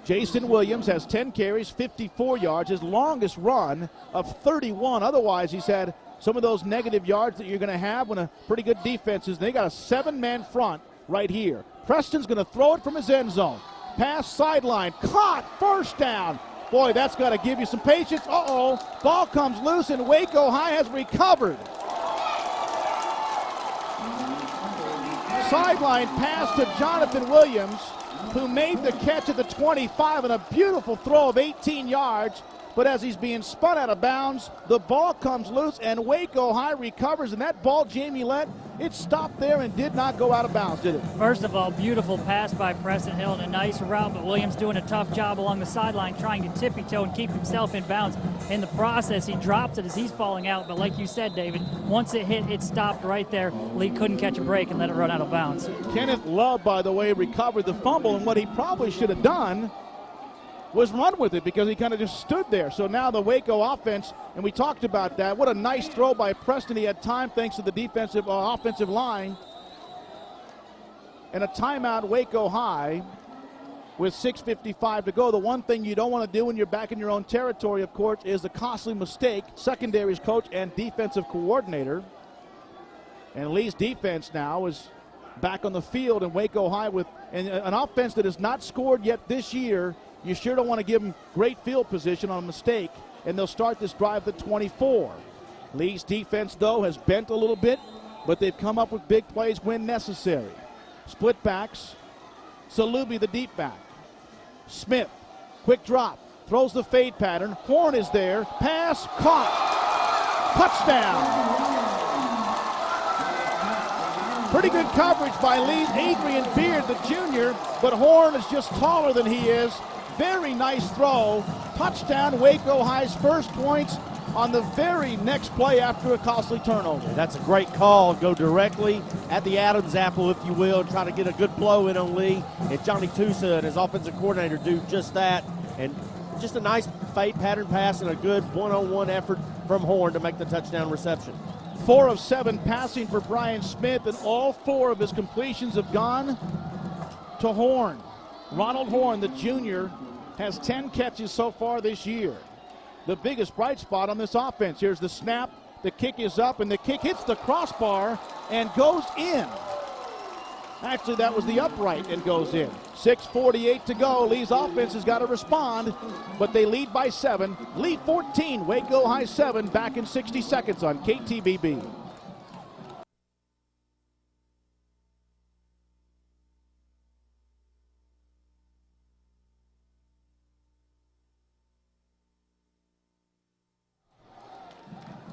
Jason Williams has 10 carries, 54 yards, his longest run of 31. Otherwise, he's had some of those negative yards that you're going to have when a pretty good defense is. They got a 7-man front right here. Preston's going to throw it from his end zone. Pass sideline, caught, first down. Boy, that's got to give you some patience. Uh-oh, ball comes loose and Waco High has recovered. Sideline pass to Jonathan Williams, who made the catch at the 25 and a beautiful throw of 18 yards. But as he's being spun out of bounds, the ball comes loose and Waco High recovers. And that ball, Jamie Lett, it stopped there and did not go out of bounds, did it? First of all, beautiful pass by Preston Hill and a nice route, but Williams doing a tough job along the sideline trying to tippy-toe and keep himself in bounds. In the process, he drops it as he's falling out, but like you said, David, once it hit, it stopped right there. Lee couldn't catch a break and let it run out of bounds. Kenneth Love, by the way, recovered the fumble, and what he probably should have done was run with it because he kind of just stood there. So now the Waco offense, and we talked about that. What a nice throw by Preston. He had time thanks to the defensive offensive line. And a timeout, Waco High, with 6:55 to go. The one thing you don't want to do when you're back in your own territory, of course, is the costly mistake. Secondary's coach and defensive coordinator. And Lee's defense now is back on the field, and Waco High with an offense that has not scored yet this year. You sure don't want to give them great field position on a mistake, and they'll start this drive at 24. Lee's defense, though, has bent a little bit, but they've come up with big plays when necessary. Split backs. Salubi, the deep back. Smith, quick drop, throws the fade pattern. Horn is there. Pass, caught. Touchdown. Pretty good coverage by Lee's Adrian Beard, the junior, but Horn is just taller than he is. Very nice throw. Touchdown, Waco High's first points on the very next play after a costly turnover. That's a great call. Go directly at the Adam's apple, if you will, and try to get a good blow in on Lee. And Johnny Tusa and his offensive coordinator do just that. And just a nice fade pattern pass and a good one-on-one effort from Horn to make the touchdown reception. 4 of 7 passing for Brian Smith, and all 4 of his completions have gone to Horn. Ronald Horn, the junior, has 10 catches so far this year. The biggest bright spot on this offense. Here's the snap, the kick is up, and the kick hits the crossbar and goes in. Actually, that was the upright and goes in. 6:48 to go. Lee's offense has got to respond, but they lead by 7. Lee 14, Waco High 7, back in 60 seconds on KTBB.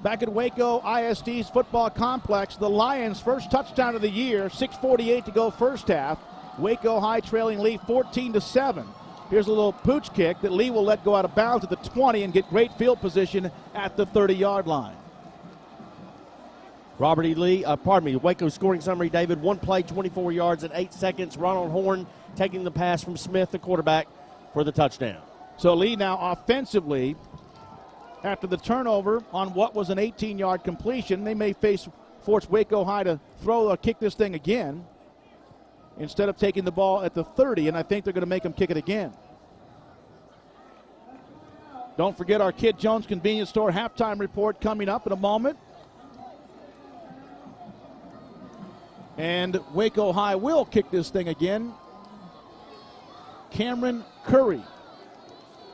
Back at Waco ISD's football complex, the Lions' first touchdown of the year, 6:48 to go first half. Waco High trailing Lee 14-7. Here's a little pooch kick that Lee will let go out of bounds at the 20 and get great field position at the 30-yard line. Robert E. Lee, Waco scoring summary, David. 1 play, 24 yards in 8 seconds. Ronald Horn taking the pass from Smith, the quarterback, for the touchdown. So Lee now offensively, after the turnover on what was an 18-yard completion, they may force Waco High to throw or kick this thing again instead of taking the ball at the 30, and I think they're going to make them kick it again. Don't forget our Kid Jones Convenience Store halftime report coming up in a moment. And Waco High will kick this thing again. Cameron Curry,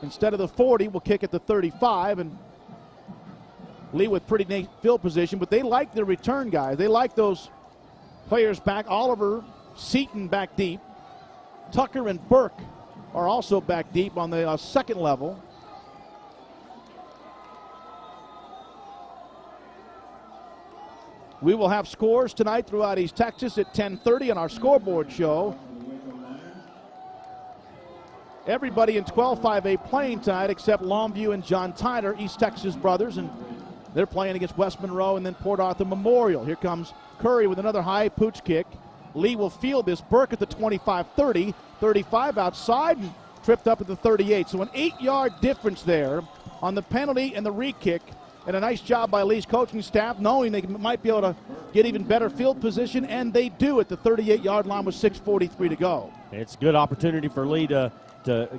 instead of the 40, will kick at the 35, and Lee with pretty neat field position, but they like their return guys. They like those players back. Oliver, Seaton back deep. Tucker and Burke are also back deep on the second level. We will have scores tonight throughout East Texas at 10:30 on our scoreboard show. Everybody in 12-5A playing tonight except Longview and John Tyler, East Texas brothers, and they're playing against West Monroe and then Port Arthur Memorial. Here comes Curry with another high pooch kick. Lee will field this. Burke at the 25-30, 35 outside, and tripped up at the 38. So an 8-yard difference there on the penalty and the re-kick. And a nice job by Lee's coaching staff, knowing they might be able to get even better field position, and they do at the 38-yard line with 6:43 to go. It's a good opportunity for Lee to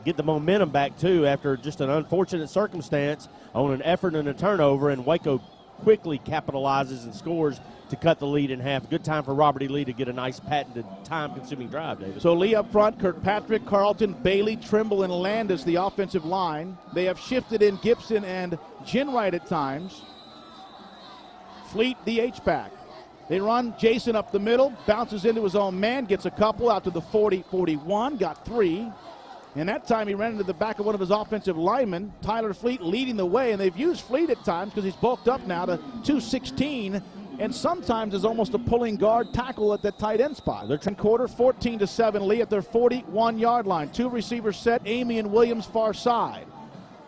get the momentum back, too, after just an unfortunate circumstance on an effort and a turnover, and Waco quickly capitalizes and scores to cut the lead in half. Good time for Robert E. Lee to get a nice patented time-consuming drive, David. So Lee up front, Kirkpatrick, Carlton, Bailey, Trimble, and Landis, the offensive line. They have shifted in Gibson and Ginwright at times. Fleet, the H-back. They run Jason up the middle, bounces into his own man, gets a couple out to the 40-41, got 3. And that time he ran into the back of one of his offensive linemen. Tyler Fleet leading the way, and they've used Fleet at times because he's bulked up now to 216, and sometimes is almost a pulling guard tackle at that tight end spot. They're quarter 14-7 Lee at their 41-yard line. 2 receivers set, Amy and Williams far side.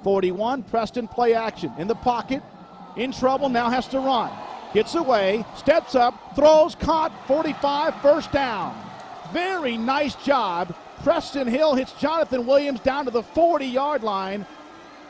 41, Preston play action in the pocket, in trouble, now has to run. Gets away, steps up, throws, caught, 45, first down. Very nice job. Preston Hill hits Jonathan Williams down to the 40-yard line,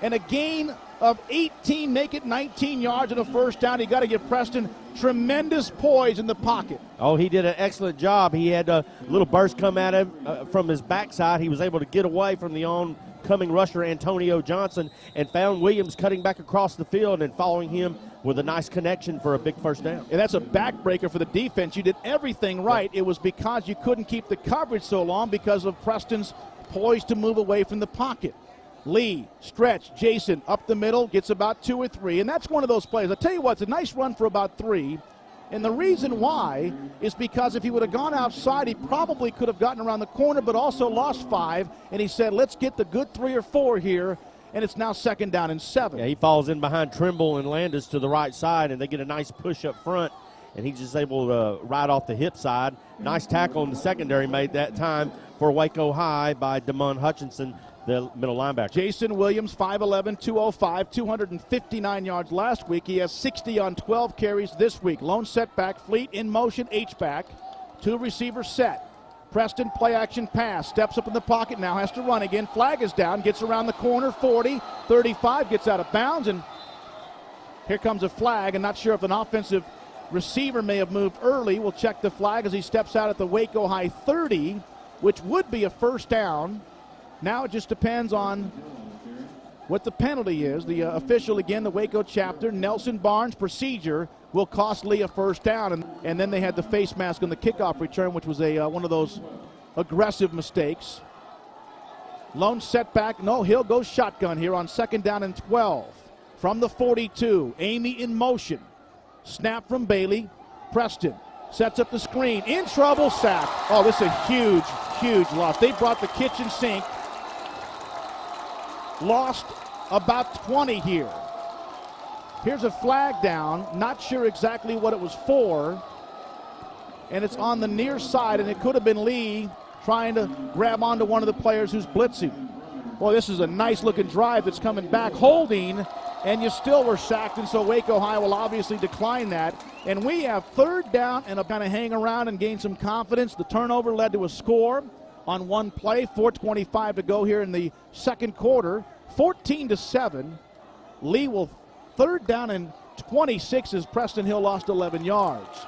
and a gain of 18, make it 19 yards and a first down. You got to give Preston tremendous poise in the pocket. Oh, he did an excellent job. He had a little burst come at him from his backside. He was able to get away from the oncoming rusher Antonio Johnson and found Williams cutting back across the field and following him with a nice connection for a big first down. And that's a backbreaker for the defense. You did everything right. It was because you couldn't keep the coverage so long because of Preston's poise to move away from the pocket. Lee, stretch, Jason up the middle, gets about 2 or 3, and that's one of those plays. I'll tell you what, it's a nice run for about 3, and the reason why is because if he would have gone outside, he probably could have gotten around the corner, but also lost 5, and he said, let's get the good 3 or 4 here, and it's now 2nd down and 7. Yeah, he falls in behind Trimble and Landis to the right side, and they get a nice push up front, and he's just able to ride off the hip side. Nice tackle in the secondary made that time for Waco High by Damon Hutchinson, the middle linebacker. Jason Williams, 5'11", 205, 259 yards last week. He has 60 on 12 carries this week. Lone setback, Fleet in motion, H-back. 2 receivers set. Preston play action pass, steps up in the pocket, now has to run again. Flag is down, gets around the corner, 40, 35, gets out of bounds, and here comes a flag. I'm not sure if an offensive receiver may have moved early. We'll check the flag as he steps out at the Waco High 30, which would be a first down. Now it just depends on what the penalty is. The official, again, the Waco chapter, Nelson Barnes, procedure will cost Lee a first down. And then they had the face mask on the kickoff return, which was one of those aggressive mistakes. Lone setback. No, Hill goes shotgun here on 2nd down and 12. From the 42, Amy in motion. Snap from Bailey. Preston sets up the screen. In trouble, sack. Oh, this is a huge, huge loss. They brought the kitchen sink. Lost about 20 here. Here's a flag down. Not sure exactly what it was for. And it's on the near side, and it could have been Lee trying to grab onto one of the players who's blitzing. Boy, this is a nice-looking drive that's coming back. Holding, and you still were sacked, and so Waco High will obviously decline that. And we have 3rd down and a kind of hang around and gain some confidence. The turnover led to a score on one play. 4:25 to go here in the second quarter. 14-7. Lee will 3rd down and 26 as Preston Hill lost 11 yards.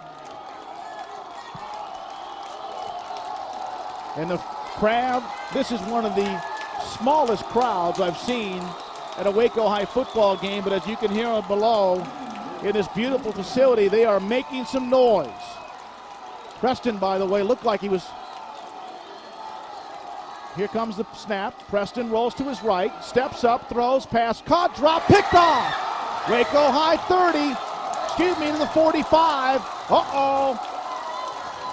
And the crowd, this is one of the smallest crowds I've seen at a Waco High football game, but as you can hear below, in this beautiful facility, they are making some noise. Preston, by the way, looked like he was. Here comes the snap. Preston rolls to his right, steps up, throws, pass, caught, drop, picked off. Waco High 30, to the 45. Uh-oh.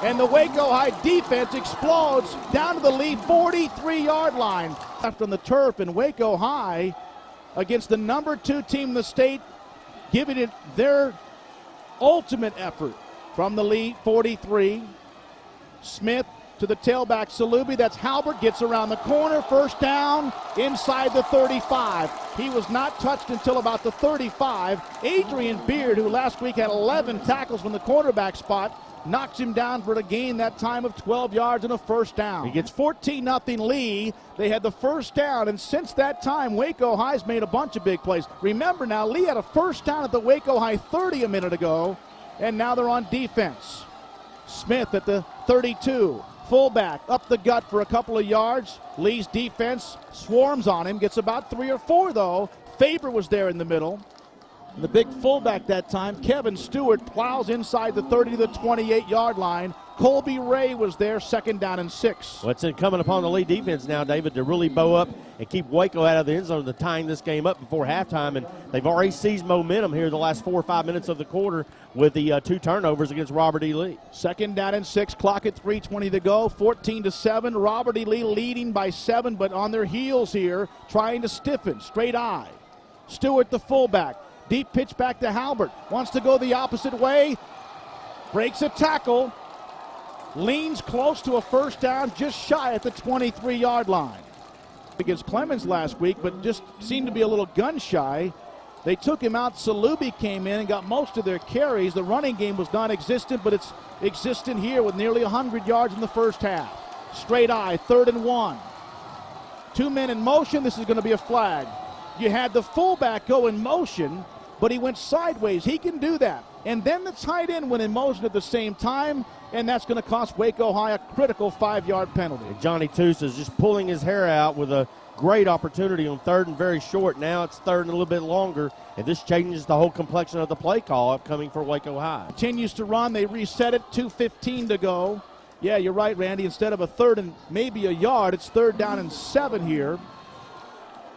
And the Waco High defense explodes down to the lead 43-yard line. Left on the turf, and Waco High against the number 2 team in the state, giving it their ultimate effort. from the Lee 43. Smith to the tailback, Salubi. That's Halbert, gets around the corner, first down, inside the 35. He was not touched until about the 35. Adrian Beard, who last week had 11 tackles from the quarterback spot, knocks him down for a gain that time of 12 yards and a first down. He gets 14-0 Lee. They had the first down, and since that time, Waco High's made a bunch of big plays. Remember now, Lee had a first down at the Waco High 30 a minute ago, and now they're on defense. Smith at the 32. Fullback up the gut for a couple of yards. Lee's defense swarms on him, gets about 3 or 4 though. Faber was there in the middle. And the big fullback that time, Kevin Stewart, plows inside the 30 to the 28-yard line. Colby Ray was there, second down and 6. Well, it's incumbent upon the Lee defense now, David, to really bow up and keep Waco out of the end zone to tying this game up before halftime. And they've already seized momentum here the last 4 or 5 minutes of the quarter with the 2 turnovers against Robert E. Lee. Second down and 6, clock at 3:20 to go, 14-7. Robert E. Lee leading by 7, but on their heels here, trying to stiffen. Straight eye. Stewart, the fullback. Deep pitch back to Halbert. Wants to go the opposite way. Breaks a tackle. Leans close to a first down, just shy at the 23-yard line. Against Clemens last week, but just seemed to be a little gun shy. They took him out. Salubi came in and got most of their carries. The running game was non-existent, but it's existent here with nearly 100 yards in the first half. Straight eye, 3rd and 1. 2 men in motion. This is going to be a flag. You had the fullback go in motion, but he went sideways. He can do that. And then the tight end went in motion at the same time, and that's going to cost Waco High a critical 5-yard penalty. Johnny Toos is just pulling his hair out with a great opportunity on 3rd and very short. Now it's 3rd and a little bit longer, and this changes the whole complexion of the play call upcoming for Waco High. Continues to run. They reset it. 2:15 to go. Yeah, you're right, Randy. Instead of a 3rd and maybe a yard, it's 3rd down and 7 here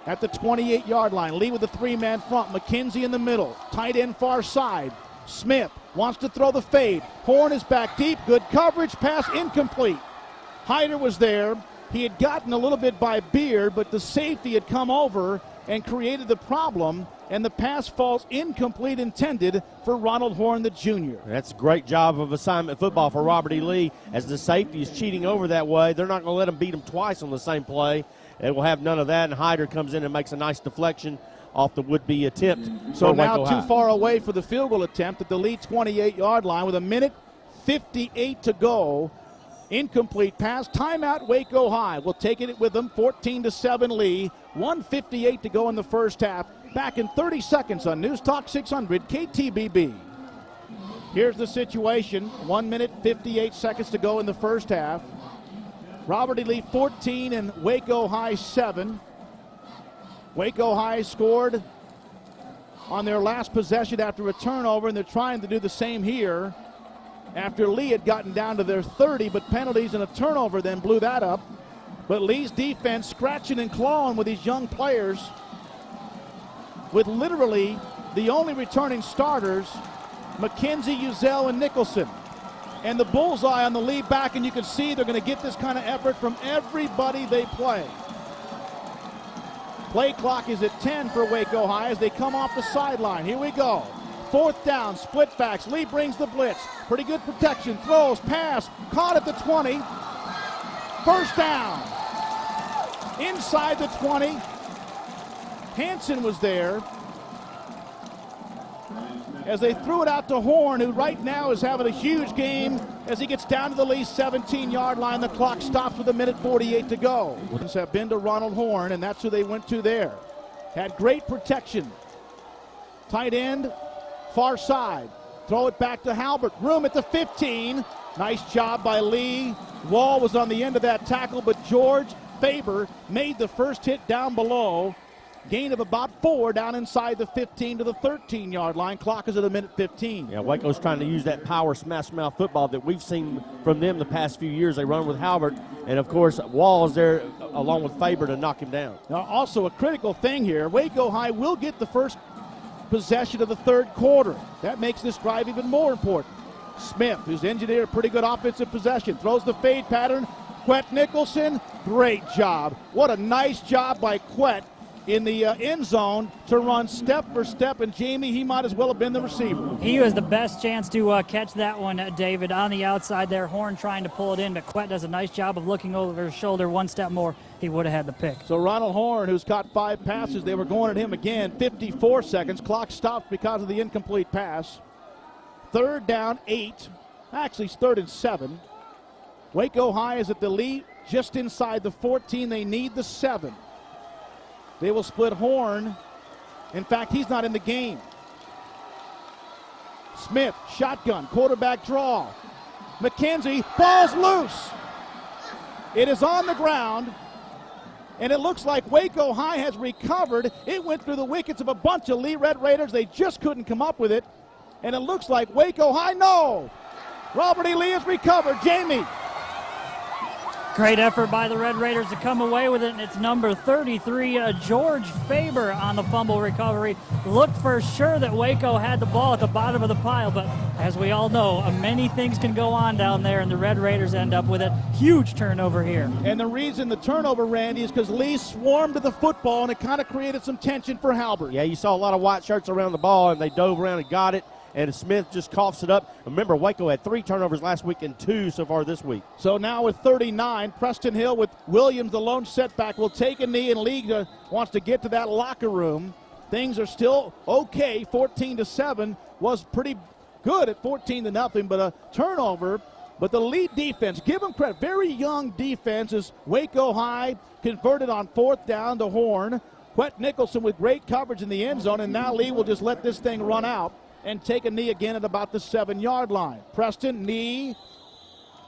at the 28-yard line. Lee with a 3-man front. McKenzie in the middle. Tight end far side. Smith wants to throw the fade. Horn is back deep. Good coverage. Pass incomplete. Hyder was there. He had gotten a little bit by Beard, but the safety had come over and created the problem, and the pass falls incomplete, intended for Ronald Horn, the junior. That's a great job of assignment football for Robert E. Lee. As the safety is cheating over that way, they're not going to let him beat him twice on the same play. They will have none of that, and Hyder comes in and makes a nice deflection off the would-be attempt. So now too far away for the field goal attempt at the Lee 28-yard line with 1:58 to go. Incomplete pass. Timeout, Waco High. We'll take it with them. 14-7 Lee. 1:58 to go in the first half. Back in 30 seconds on News Talk 600 KTBB. Here's the situation. 1:58 to go in the first half. Robert E. Lee 14 and Waco High 7. Waco High scored on their last possession after a turnover, and they're trying to do the same here after Lee had gotten down to their 30, but penalties and a turnover then blew that up. But Lee's defense scratching and clawing with these young players, with literally the only returning starters, McKenzie, Uzel, and Nicholson. And the bullseye on the Lee back, and you can see they're going to get this kind of effort from everybody they play. Play clock is at 10 for Waco High as they come off the sideline. Here we go. 4th down, split backs. Lee brings the blitz. Pretty good protection. Throws, pass, caught at the 20. First down. Inside the 20. Hansen was there as they threw it out to Horn, who right now is having a huge game as he gets down to the Lee 17-yard line. The clock stops with 1:48 to go. Have been to Ronald Horn, and that's who they went to there. Had great protection. Tight end, far side. Throw it back to Halbert. Room at the 15. Nice job by Lee. Wall was on the end of that tackle, but George Faber made the first hit down below. Gain of about 4 down inside the 15 to the 13-yard line. Clock is at 1:15. Yeah, Waco's trying to use that power smash mouth football that we've seen from them the past few years. They run with Halbert, and of course Wall is there along with Faber to knock him down. Now also a critical thing here, Waco High will get the first possession of the 3rd quarter. That makes this drive even more important. Smith, who's engineered a pretty good offensive possession, throws the fade pattern. Quet Nicholson, great job. What a nice job by Quet in the end zone to run step for step, and Jamie, he might as well have been the receiver. He was the best chance to catch that one, David, on the outside there. Horn trying to pull it in, but Quett does a nice job of looking over his shoulder. One step more, he would have had the pick. So Ronald Horn, who's caught 5 passes, they were going at him again. 54 seconds. Clock stopped because of the incomplete pass. 3rd down, 8. Actually, it's 3rd and 7. Waco High is at the lead, just inside the 14. They need the 7. They will split Horn. In fact, he's not in the game. Smith, shotgun, quarterback draw. McKenzie, ball's loose. It is on the ground, and it looks like Waco High has recovered. It went through the wickets of a bunch of Lee Red Raiders. They just couldn't come up with it, and it looks like Waco High, no. Robert E. Lee has recovered. Jamie. Great effort by the Red Raiders to come away with it, and it's number 33, George Faber on the fumble recovery. Looked for sure that Waco had the ball at the bottom of the pile, but as we all know, many things can go on down there, and the Red Raiders end up with a huge turnover here. And the reason the turnover, Randy, is because Lee swarmed to the football, and it kind of created some tension for Halbert. Yeah, you saw a lot of white shirts around the ball, and they dove around and got it. And Smith just coughs it up. Remember, Waco had 3 turnovers last week and 2 so far this week. So now with 39, Preston Hill with Williams, the lone setback, will take a knee, and Lee wants to get to that locker room. Things are still okay. 14-7 was pretty good at 14-0, but a turnover. But the lead defense, give them credit, very young defense, as Waco High converted on 4th down to Horn. Quett Nicholson with great coverage in the end zone, and now Lee will just let this thing run out and take a knee again at about the 7-yard line. Preston, knee.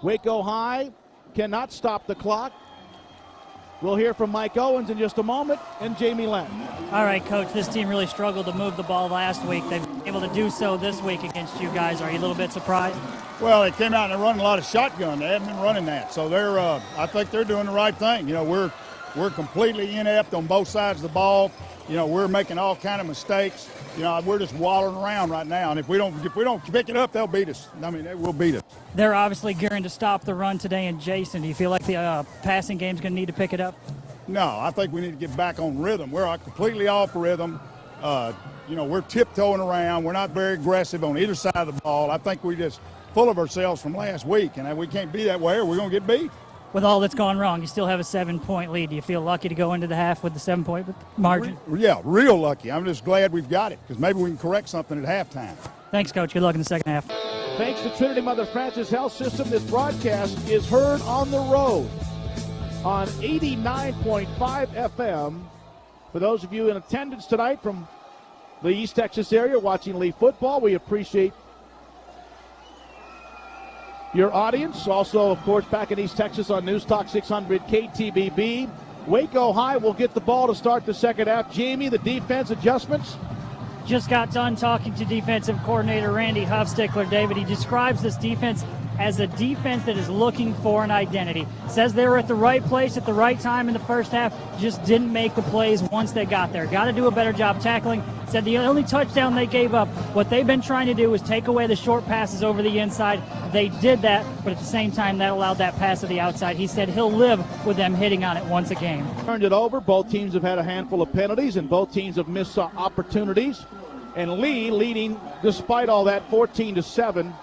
Waco High cannot stop the clock. We'll hear from Mike Owens in just a moment, and Jamie Lamb. All right, Coach, this team really struggled to move the ball last week. They've been able to do so this week against you guys. Are you a little bit surprised? Well, they came out and they're running a lot of shotgun. They haven't been running that. So I think they're doing the right thing. You know, we're completely inept on both sides of the ball. You know, we're making all kind of mistakes. You know, we're just wallowing around right now, and if we don't pick it up, they'll beat us. I mean, they will beat us. They're obviously gearing to stop the run today. And Jason, do you feel like the passing game's going to need to pick it up? No, I think we need to get back on rhythm. We're completely off rhythm. You know, we're tiptoeing around. We're not very aggressive on either side of the ball. I think we just full of ourselves from last week, and we can't be that way or we're going to get beat. With all that's gone wrong, you still have a 7-point lead. Do you feel lucky to go into the half with the 7-point margin? Yeah, real lucky. I'm just glad we've got it because maybe we can correct something at halftime. Thanks, Coach. Good luck in the second half. Thanks to Trinity Mother Francis Health System, this broadcast is heard on the road on 89.5 FM. For those of you in attendance tonight from the East Texas area watching Lee football, we appreciate your audience. Also, of course, back in East Texas on News Talk 600 KTBB. Waco High will get the ball to start the second half. Jamie, the defense adjustments. Just got done talking to defensive coordinator Randy Huffstickler. David, he describes this defense as a defense that is looking for an identity. Says they were at the right place at the right time in the first half, just didn't make the plays once they got there. Got to do a better job tackling. Said the only touchdown they gave up, what they've been trying to do was take away the short passes over the inside. They did that, but at the same time, that allowed that pass to the outside. He said he'll live with them hitting on it once a game. Turned it over. Both teams have had a handful of penalties, and both teams have missed opportunities. And Lee leading, despite all that, 14-7.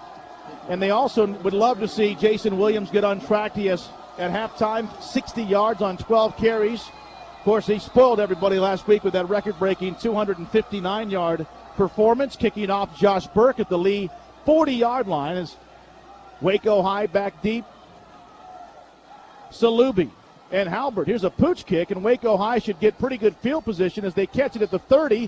And they also would love to see Jason Williams get untracked. He has, at halftime, 60 yards on 12 carries. Of course, he spoiled everybody last week with that record-breaking 259-yard performance, kicking off Josh Burke at the Lee 40-yard line as Waco High back deep. Salubi and Halbert. Here's a pooch kick, and Waco High should get pretty good field position as they catch it at the 30,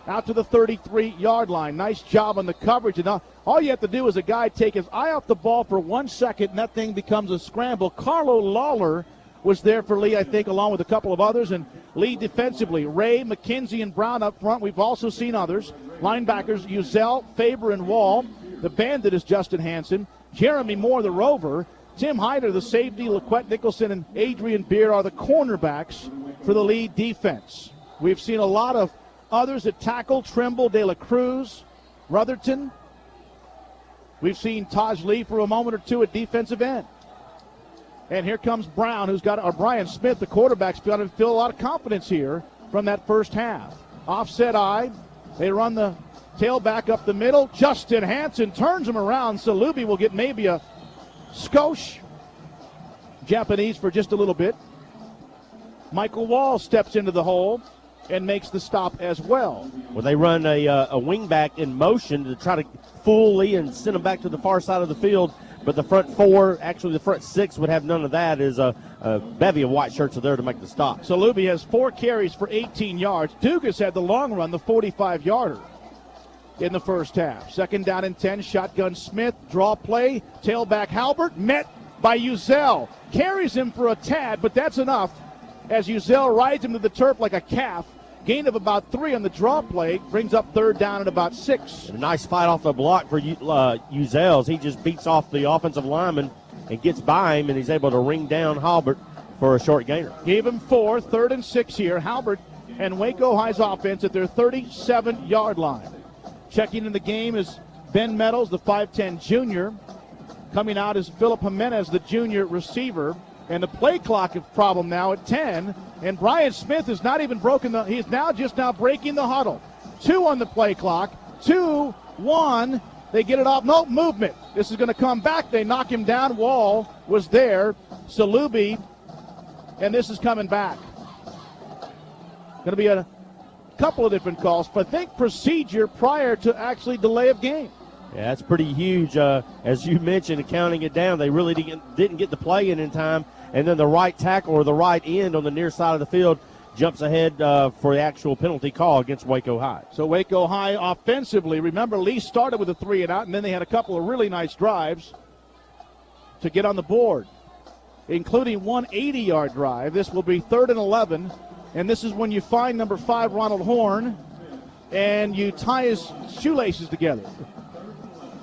out to the 33-yard line. Nice job on the coverage. And all you have to do is a guy take his eye off the ball for 1 second, and that thing becomes a scramble. Carlo Lawler was there for Lee, I think, along with a couple of others. And Lee defensively, Ray, McKenzie, and Brown up front. We've also seen others. Linebackers, Uzel, Faber, and Wall. The bandit is Justin Hansen. Jeremy Moore, the rover. Tim Hyder, the safety. LaQuette Nicholson and Adrian Beard are the cornerbacks for the Lee defense. We've seen a lot of others at tackle, Trimble, De La Cruz, Rutherton. We've seen Taj Lee for a moment or two at defensive end. And here comes Brown, who's got, or Brian Smith, the quarterback's got to feel a lot of confidence here from that first half. Offset eye. They run the tailback up the middle. Justin Hansen turns him around. Salubi will get maybe a skosh. Japanese for just a little bit. Michael Wall steps into the hole and makes the stop as well. Well, they run a wing back in motion to try to fool Lee and send him back to the far side of the field. But the front four, actually the front six, would have none of that, as a bevy of white shirts are there to make the stop. Salubi has 4 carries for 18 yards. Dugas had the long run, the 45-yarder in the first half. Second down and 10, shotgun Smith, draw play, tailback Halbert, met by Uzel. Carries him for a tad, but that's enough as Uzel rides him to the turf like a calf. Gain of about 3 on the draw play, brings up third down at about 6. And a nice fight off the block for Uzel. He just beats off the offensive lineman and gets by him, and he's able to ring down Halbert for a short gainer. Gave him 4, 3rd and 6 here. Halbert and Waco High's offense at their 37-yard line. Checking in the game is Ben Meadows, the 5'10 junior. Coming out is Philip Jimenez, the junior receiver. And the play clock is problem now at 10. And Brian Smith is not even broken he's now breaking the huddle. 2 on the play clock. 2, 1. They get it off. No movement. This is going to come back. They knock him down. Wall was there. Salubi. And this is coming back. Going to be a couple of different calls. But I think procedure prior to actually delay of game. Yeah, that's pretty huge. As you mentioned, counting it down, they really didn't get the play in time. And then the right tackle or the right end on the near side of the field jumps ahead for the actual penalty call against Waco High. So Waco High offensively, remember Lee started with a 3-and-out, and then they had a couple of really nice drives to get on the board, including one 80-yard drive. This will be 3rd and 11, and this is when you find number 5, Ronald Horn, and you tie his shoelaces together.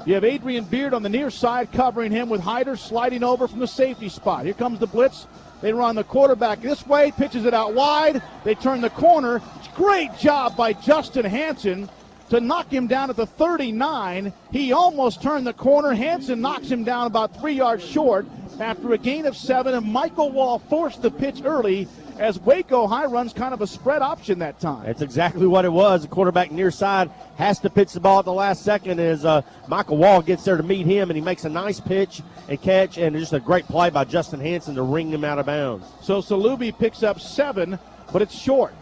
You have Adrian Beard on the near side covering him with Hyder sliding over from the safety spot. Here comes the blitz. They run the quarterback this way, pitches it out wide. They turn the corner. Great job by Justin Hansen to knock him down at the 39. He almost turned the corner. Hansen knocks him down about 3 yards short after a gain of 7, and Michael Wall forced the pitch early as Waco High runs kind of a spread option that time. That's exactly what it was. The quarterback near side has to pitch the ball at the last second as Michael Wall gets there to meet him, and he makes a nice pitch and catch, and just a great play by Justin Hansen to ring him out of bounds. So Salubi picks up 7, but it's short.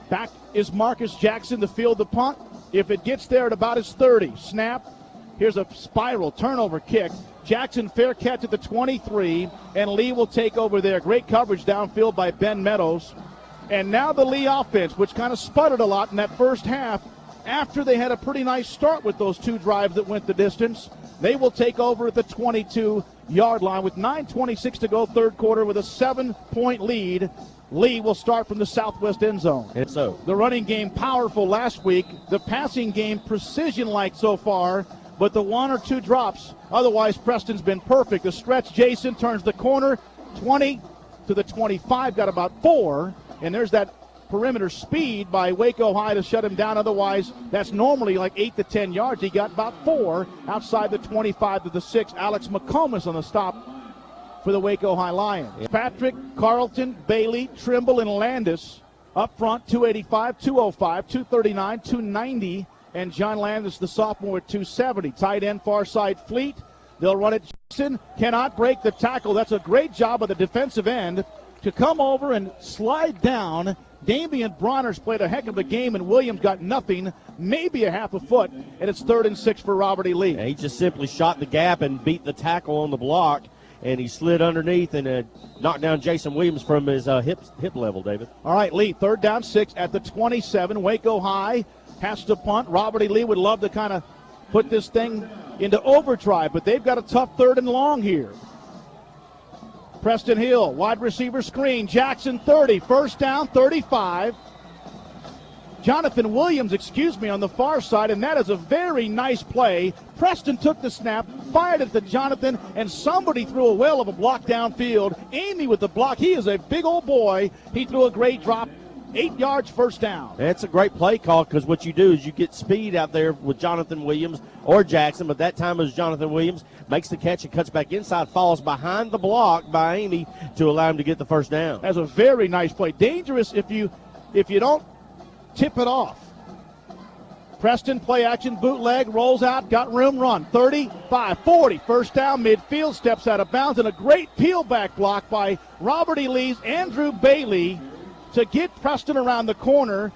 Back is Marcus Jackson to field the punt. If it gets there at about his 30, snap. Here's a spiral turnover kick. Jackson fair catch at the 23, and Lee will take over there. Great coverage downfield by Ben Meadows. And now the Lee offense, which kind of sputtered a lot in that first half, after they had a pretty nice start with those 2 drives that went the distance, they will take over at the 22-yard line with 9:26 to go, third quarter, with a 7-point lead. Lee will start from the southwest end zone. And so the running game powerful last week. The passing game precision-like so far, but the 1 or 2 drops. Otherwise, Preston's been perfect. The stretch, Jason turns the corner, 20 to the 25, got about 4. And there's that perimeter speed by Waco High to shut him down. Otherwise, that's normally like 8 to 10 yards. He got about 4 outside the 25 to the 6. Alex McComas on the stop for the Waco High Lions. Yeah. Patrick, Carlton, Bailey, Trimble, and Landis up front, 285, 205, 239, 290. And John Landis, the sophomore, at 270. Tight end, far side, Fleet. They'll run it. Jackson cannot break the tackle. That's a great job of the defensive end to come over and slide down. Damian Bronner's played a heck of a game, and Williams got nothing, maybe a half a foot, and it's 3rd and 6 for Robert E. Lee. Yeah, he just simply shot the gap and beat the tackle on the block, and he slid underneath and knocked down Jason Williams from his hip level, David. All right, Lee, 3rd down, 6 at the 27. Waco High has to punt. Robert E. Lee would love to kind of put this thing into overdrive, but they've got a tough 3rd and long here. Preston Hill, wide receiver screen. Jackson 30, first down, 35. Jonathan Williams, on the far side, and that is a very nice play. Preston took the snap, fired it to Jonathan, and somebody threw a whale of a block downfield. Amy with the block. He is a big old boy. He threw a great drop 8 yards, first down. It's a great play call because what you do is you get speed out there with Jonathan Williams or Jackson, but that time it was Jonathan Williams, makes the catch and cuts back inside, falls behind the block by Amy to allow him to get the first down. That's a very nice play. Dangerous if you don't tip it off. Preston, play action, bootleg, rolls out, got room, run. 35, 40, first down, midfield, steps out of bounds, and a great peel back block by Robert E. Lee's Andrew Bailey to get Preston around the corner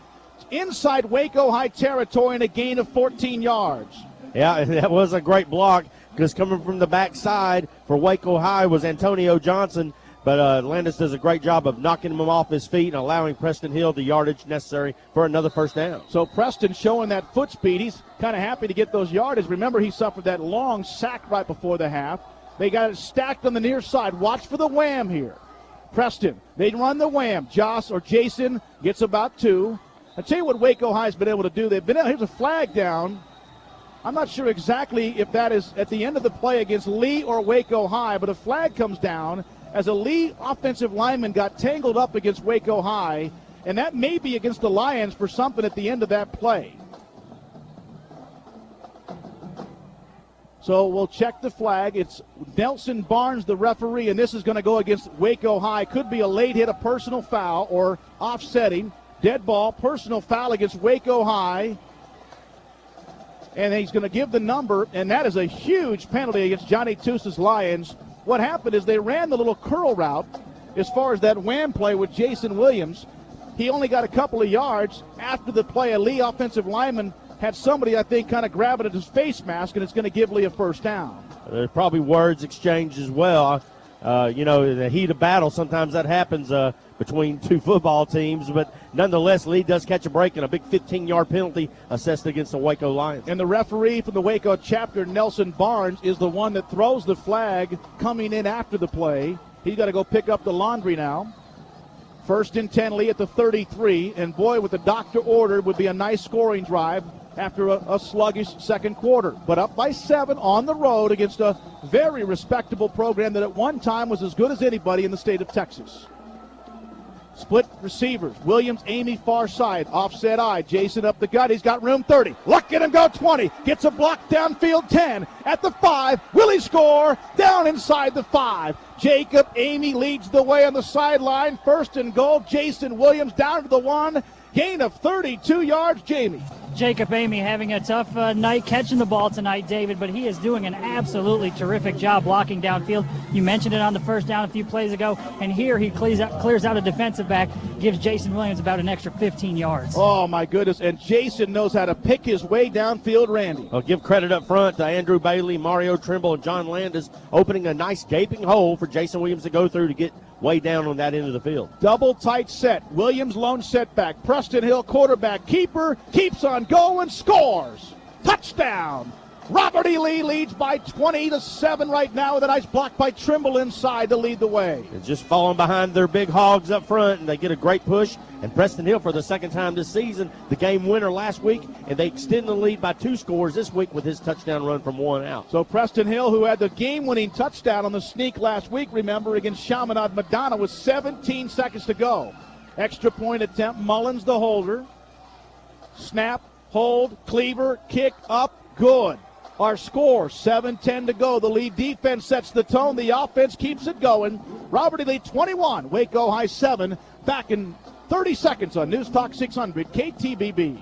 inside Waco High territory and a gain of 14 yards. Yeah, that was a great block because coming from the backside for Waco High was Antonio Johnson. But Landis does a great job of knocking him off his feet and allowing Preston Hill the yardage necessary for another first down. So Preston showing that foot speed. He's kind of happy to get those yardage. Remember, he suffered that long sack right before the half. They got it stacked on the near side. Watch for the wham here. Preston, they run the wham. Joss or Jason gets about 2. I'll tell you what Waco High's been able to do. Here's a flag down. I'm not sure exactly if that is at the end of the play against Lee or Waco High, but a flag comes down as a Lee offensive lineman got tangled up against Waco High, and that may be against the Lions for something at the end of that play. So we'll check the flag. It's Nelson Barnes, the referee, and this is going to go against Waco High. Could be a late hit, a personal foul, or offsetting. Dead ball, personal foul against Waco High. And he's going to give the number, and that is a huge penalty against Johnny Tusa's Lions. What happened is they ran the little curl route as far as that wham play with Jason Williams. He only got a couple of yards. After the play, a Lee offensive lineman had somebody, I think, kind of grab it at his face mask, and it's going to give Lee a first down. There's probably words exchanged as well. In the heat of battle, sometimes that happens between two football teams, but nonetheless, Lee does catch a break and a big 15-yard penalty assessed against the Waco Lions. And the referee from the Waco chapter, Nelson Barnes, is the one that throws the flag coming in after the play. He's got to go pick up the laundry now. 1st and 10, Lee at the 33, and boy, with the doctor ordered, would be a nice scoring drive after a sluggish second quarter. But up by 7 on the road against a very respectable program that at one time was as good as anybody in the state of Texas. Split receivers. Williams, Amy, far side. Offset eye. Jason up the gut. He's got room 30. Look at him go 20. Gets a block downfield 10. At the 5. Will he score? Down inside the 5. Jacob Amy leads the way on the sideline. 1st and goal. Jason Williams down to the 1. Gain of 32 yards. Jamie. Jacob Amy having a tough night catching the ball tonight, David, but he is doing an absolutely terrific job blocking downfield. You mentioned it on the first down a few plays ago, and here he clears out a defensive back, gives Jason Williams about an extra 15 yards. Oh, my goodness, and Jason knows how to pick his way downfield, Randy. I'll give credit up front to Andrew Bailey, Mario Trimble, and John Landis opening a nice gaping hole for Jason Williams to go through to get way down on that end of the field. Double tight set. Williams lone setback. Preston Hill quarterback keeper keeps on going, scores. Touchdown. Robert E. Lee leads by 20-7 right now with a nice block by Trimble inside to lead the way. It's just falling behind their big hogs up front, and they get a great push. And Preston Hill, for the second time this season, the game winner last week, and they extend the lead by 2 scores this week with his touchdown run from 1 out. So Preston Hill, who had the game-winning touchdown on the sneak last week, remember, against Chaminade Madonna with 17 seconds to go. Extra point attempt, Mullins the holder. Snap, hold, cleaver, kick up, good. Our score, 7:10 to go. The lead defense sets the tone. The offense keeps it going. Robert E. Lee 21, Waco High 7. Back in 30 seconds on News Talk 600 KTBB.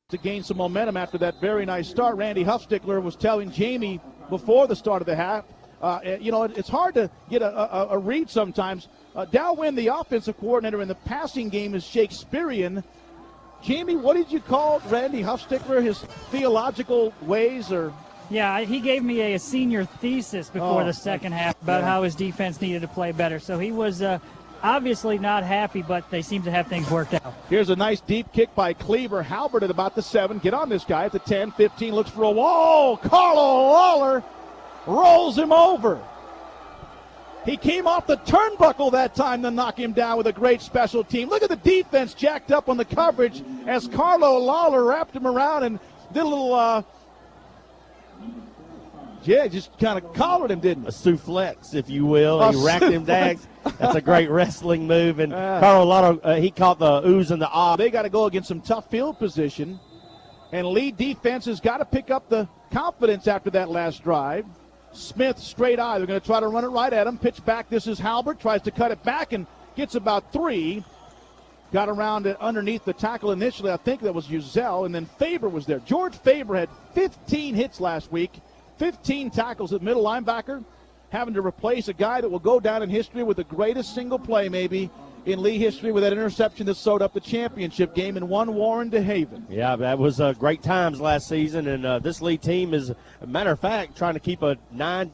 To gain some momentum after that very nice start, Randy Huffstickler was telling Jamie before the start of the half, it's hard to get a read sometimes. Dow Wynn, the offensive coordinator in the passing game, is Shakespearean. Jamie, what did you call Randy Huffstickler, his theological ways? Or Yeah, he gave me a senior thesis before the second half about how his defense needed to play better. So he was obviously not happy, but they seem to have things worked out. Here's a nice deep kick by Cleaver. Halbert at about the 7. Get on this guy at the 10, 15, looks for a wall. Carlo Lawler rolls him over. He came off the turnbuckle that time to knock him down with a great special team. Look at the defense jacked up on the coverage as Carlo Lawler wrapped him around and did a little Yeah, just kind of collared him, didn't A he? souflex, if you will. A He racked him down. That's a great wrestling move. And Carl he caught the oohs and the ahs. They got to go against some tough field position. And Lee defense has got to pick up the confidence after that last drive. Smith, straight eye. They're going to try to run it right at him. Pitch back. This is Halbert. Tries to cut it back and gets about 3. Got around it underneath the tackle initially. I think that was Uzel. And then Faber was there. George Faber had 15 hits last week, 15 tackles at middle linebacker, having to replace a guy that will go down in history with the greatest single play maybe in Lee history with that interception that sewed up the championship game and won Warren to Haven. Yeah, that was great times last season, and this Lee team is, a matter of fact, trying to keep going on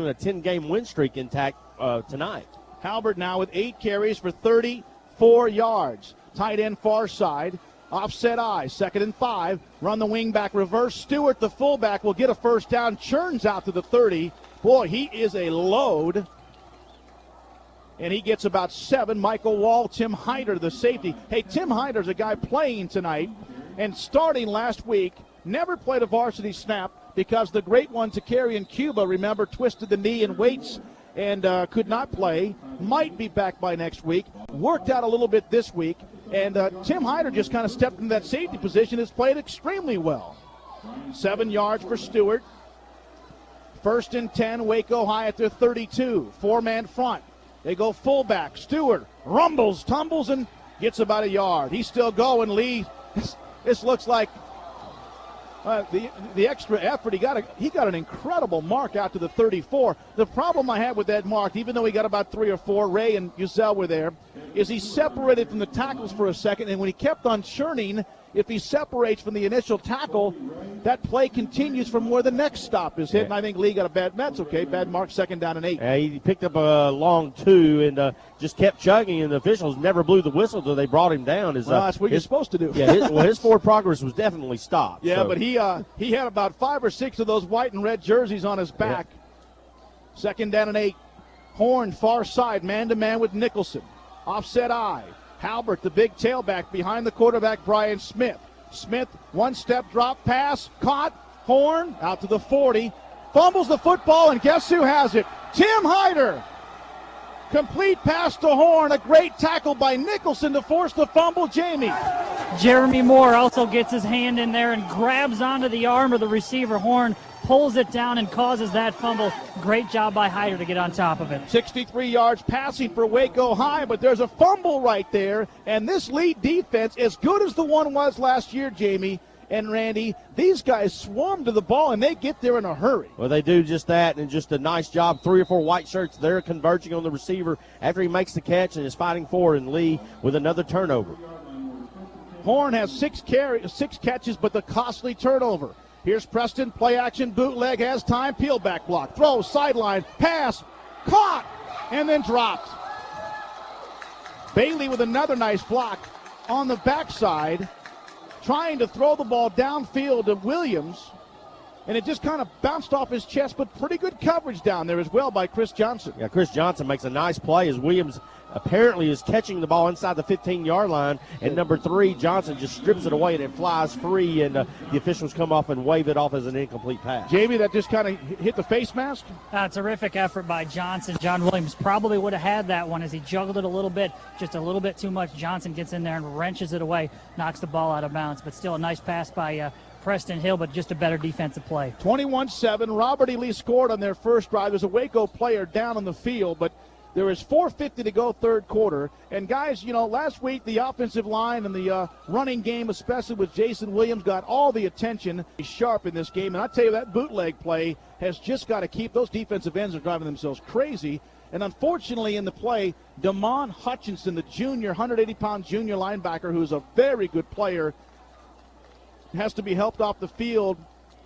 a 10-game win streak intact tonight. Halbert now with 8 carries for 34 yards. Tight end far side. Offset eye. 2nd and 5. Run the wing back reverse. Stewart, the fullback, will get a first down. Churns out to the 30. Boy, he is a load. And he gets about 7. Michael Wall, Tim Hyder, the safety. Hey, Tim Hyder's a guy playing tonight and starting last week. Never played a varsity snap because the great one, Takari in Cuba, remember, twisted the knee in weights and could not play. Might be back by next week. Worked out a little bit this week. And Tim Hyder just kind of stepped into that safety position, has played extremely well. 7 yards for Stewart. 1st and 10, Waco High at their 32. 4-man front. They go fullback. Stewart rumbles, tumbles, and gets about a yard. He's still going. Lee, this looks like the extra effort. He got an incredible mark out to the 34. The problem I had with that mark, even though he got about 3 or 4, Ray and Uzel were there, is he separated from the tackles for a second, and when he kept on churning, if he separates from the initial tackle, that play continues from where the next stop is hit, and I think Lee got a bad, that's okay, bad mark, 2nd down and 8. He picked up a long 2 and just kept chugging, and the officials never blew the whistle until they brought him down. Well, that's what you're supposed to do. Yeah, his forward progress was definitely stopped. Yeah, so. but he had about 5 or 6 of those white and red jerseys on his back. Yeah. 2nd down and 8. Horn, far side, man-to-man with Nicholson. Offset eye. Halbert, the big tailback, behind the quarterback, Brian Smith. Smith, 1-step drop pass, caught. Horn, out to the 40. Fumbles the football, and guess who has it? Tim Hyder. Complete pass to Horn. A great tackle by Nicholson to force the fumble. Jamie. Jeremy Moore also gets his hand in there and grabs onto the arm of the receiver. Horn pulls it down and causes that fumble. Great job by Hyder to get on top of it. 63 yards passing for Waco High, but there's a fumble right there. And this lead defense, as good as the one was last year, Jamie and Randy, these guys swarm to the ball, and they get there in a hurry. Well, they do just that, and just a nice job. 3 or 4 white shirts there converging on the receiver after he makes the catch and is fighting forward, and Lee with another turnover. Horn has 6 catches, but the costly turnover. Here's Preston, play action, bootleg, has time, peel back block, throw, sideline, pass, caught, and then dropped. Bailey with another nice block on the backside, trying to throw the ball downfield to Williams, and it just kind of bounced off his chest, but pretty good coverage down there as well by Chris Johnson. Yeah, Chris Johnson makes a nice play as Williams apparently is catching the ball inside the 15-yard line, and number 3, Johnson, just strips it away and it flies free, and the officials come off and wave it off as an incomplete pass. Jamie, that just kind of hit the face mask? Terrific effort by Johnson. John Williams probably would have had that one as he juggled it a little bit, just a little bit too much. Johnson gets in there and wrenches it away, knocks the ball out of bounds, but still a nice pass by Preston Hill, but just a better defensive play. 21-7. Robert E. Lee scored on their first drive. There's a Waco player down on the field, but there is 4:50 to go third quarter. And, guys, last week the offensive line and the running game, especially with Jason Williams, got all the attention. He's sharp in this game. And I tell you, that bootleg play has just got to keep those defensive ends are driving themselves crazy. And unfortunately in the play, Damon Hutchinson, the junior, 180-pound junior linebacker, who's a very good player, has to be helped off the field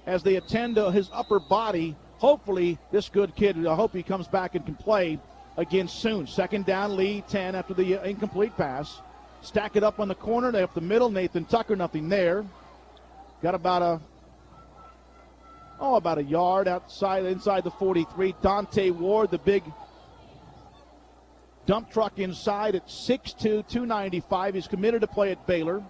as they attend to his upper body. Hopefully this good kid, I hope he comes back and can play again soon. 2nd down, Lee, 10 after the incomplete pass. Stack it up on the corner. They up the middle. Nathan Tucker, nothing there. Got about a yard inside the 43. Dante Ward, the big dump truck inside at 6'2", 295. He's committed to play at Baylor.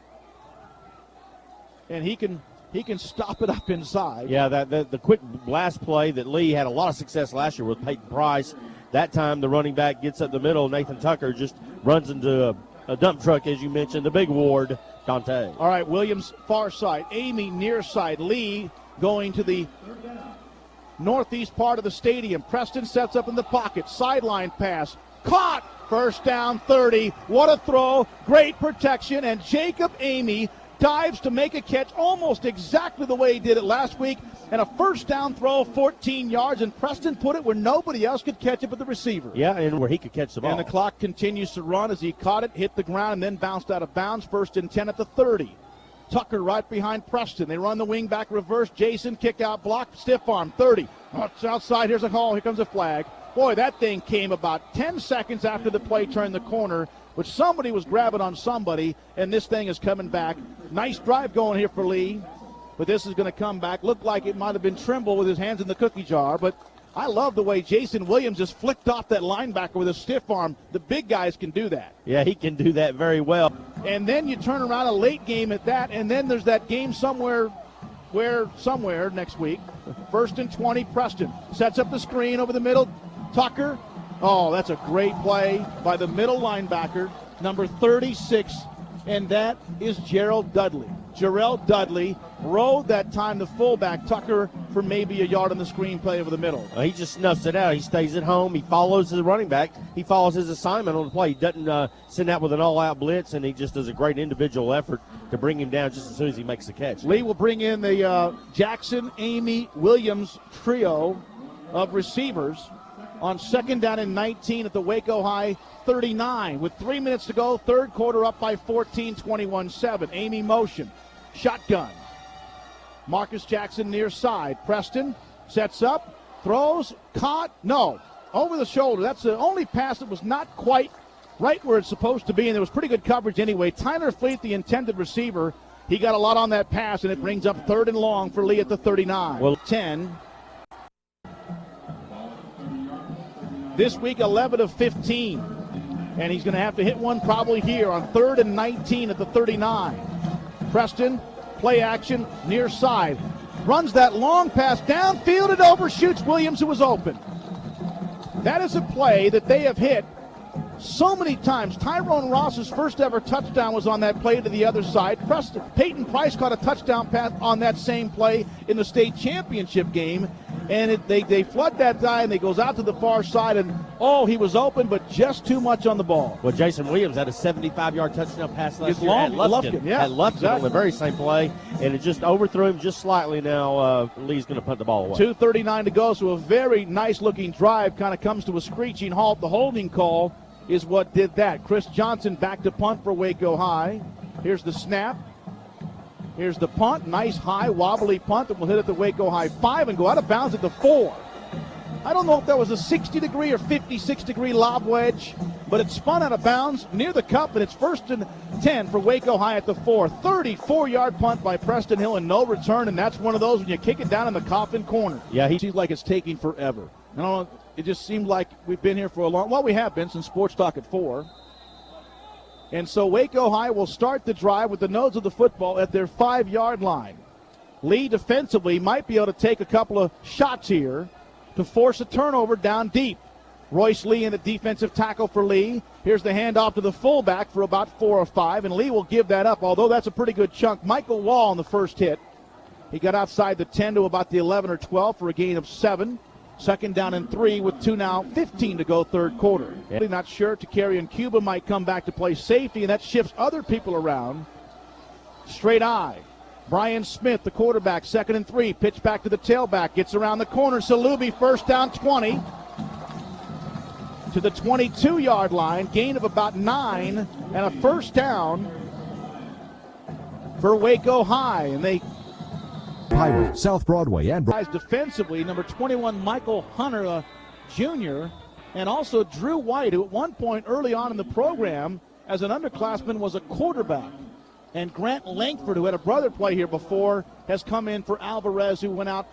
And he can he can stop it up inside. Yeah, the quick blast play that Lee had a lot of success last year with Peyton Price. That time the running back gets up the middle. Nathan Tucker just runs into a dump truck, as you mentioned, the big Ward, Dante. All right, Williams far side, Amy near side, Lee going to the northeast part of the stadium. Preston sets up in the pocket, sideline pass, caught, first down 30. What a throw, great protection, and Jacob Amy dives to make a catch almost exactly the way he did it last week, and a first down throw, 14 yards, and Preston put it where nobody else could catch it but the receiver. Yeah, and where he could catch the ball. And the clock continues to run as he caught it, hit the ground, and then bounced out of bounds. First and 10 at the 30. Tucker right behind Preston. They run the wing back reverse. Jason, kick out block, stiff arm, 30. It's outside, here's a call, here comes a flag. Boy, that thing came about 10 seconds after the play turned the corner, which somebody was grabbing on somebody, and this thing is coming back. Nice drive going here for Lee, but this is going to come back. Looked like it might have been Trimble with his hands in the cookie jar, but I love the way Jason Williams just flicked off that linebacker with a stiff arm. The big guys can do that. Yeah, he can do that very well. And then you turn around a late game at that, and then there's that game somewhere next week. First and 20, Preston sets up the screen over the middle. Tucker, oh, that's a great play by the middle linebacker, number 36, and that is Jarrell Dudley. Jarrell Dudley rode that time the fullback, Tucker, for maybe a yard on the screen play over the middle. He just snuffs it out. He stays at home. He follows the running back. He follows his assignment on the play. He doesn't send out with an all-out blitz, and he just does a great individual effort to bring him down just as soon as he makes the catch. Lee will bring in the Jackson, Amy, Williams trio of receivers on second down and 19 at the Waco High 39. With 3 minutes to go, third quarter up by 14, 21-7. Amy motion, shotgun. Marcus Jackson near side. Preston sets up, throws, caught, no, over the shoulder. That's the only pass that was not quite right where it's supposed to be, and there was pretty good coverage anyway. Tyler Fleet, the intended receiver, he got a lot on that pass, and it brings up third and long for Lee at the 39. Well, 10. This week, 11 of 15. And he's going to have to hit one probably here on third and 19 at the 39. Preston, play action, near side. Runs that long pass downfield and overshoots Williams, who was open. That is a play that they have hit so many times. Tyrone Ross's first ever touchdown was on that play to the other side. Peyton Price caught a touchdown pass on that same play in the state championship game. And they flood that guy, and he goes out to the far side, and, he was open, but just too much on the ball. Well, Jason Williams had a 75-yard touchdown pass last year long, at Lufkin. Yeah, at Lufkin exactly. On the very same play, and it just overthrew him just slightly. Now Lee's going to punt the ball away. 2:39 to go, so a very nice-looking drive kind of comes to a screeching halt. The holding call is what did that. Chris Johnson back to punt for Waco High. Here's the snap. Here's the punt. Nice high wobbly punt that will hit at the Waco High 5 and go out of bounds at the 4. I don't know if that was a 60-degree or 56-degree lob wedge, but it spun out of bounds near the cup, and it's first and 10 for Waco High at the 4. 34-yard punt by Preston Hill and no return, and that's one of those when you kick it down in the coffin corner. Yeah, It seems like it's taking forever. It just seemed like we've been here for a long – well, we have been since Sports Talk at 4. And so Waco High will start the drive with the nose of the football at their 5-yard line. Lee defensively might be able to take a couple of shots here to force a turnover down deep. Royce Lee in the defensive tackle for Lee. Here's the handoff to the fullback for about 4 or 5, and Lee will give that up, although that's a pretty good chunk. Michael Wall on the first hit. He got outside the 10 to about the 11 or 12 for a gain of 7. Second down and 3 with 2:15 to go third quarter. Really not sure. Takarian Cuba might come back to play safety, and that shifts other people around. Straight eye. Brian Smith, the quarterback, 2nd and 3. Pitch back to the tailback. Gets around the corner. Salubi, first down 20 to the 22-yard line. Gain of about 9 and a first down for Waco High. And they Highway, South Broadway, and defensively, number 21, Michael Hunter Jr., and also Drew White, who at one point early on in the program as an underclassman was a quarterback. And Grant Langford, who had a brother play here before, has come in for Alvarez, who went out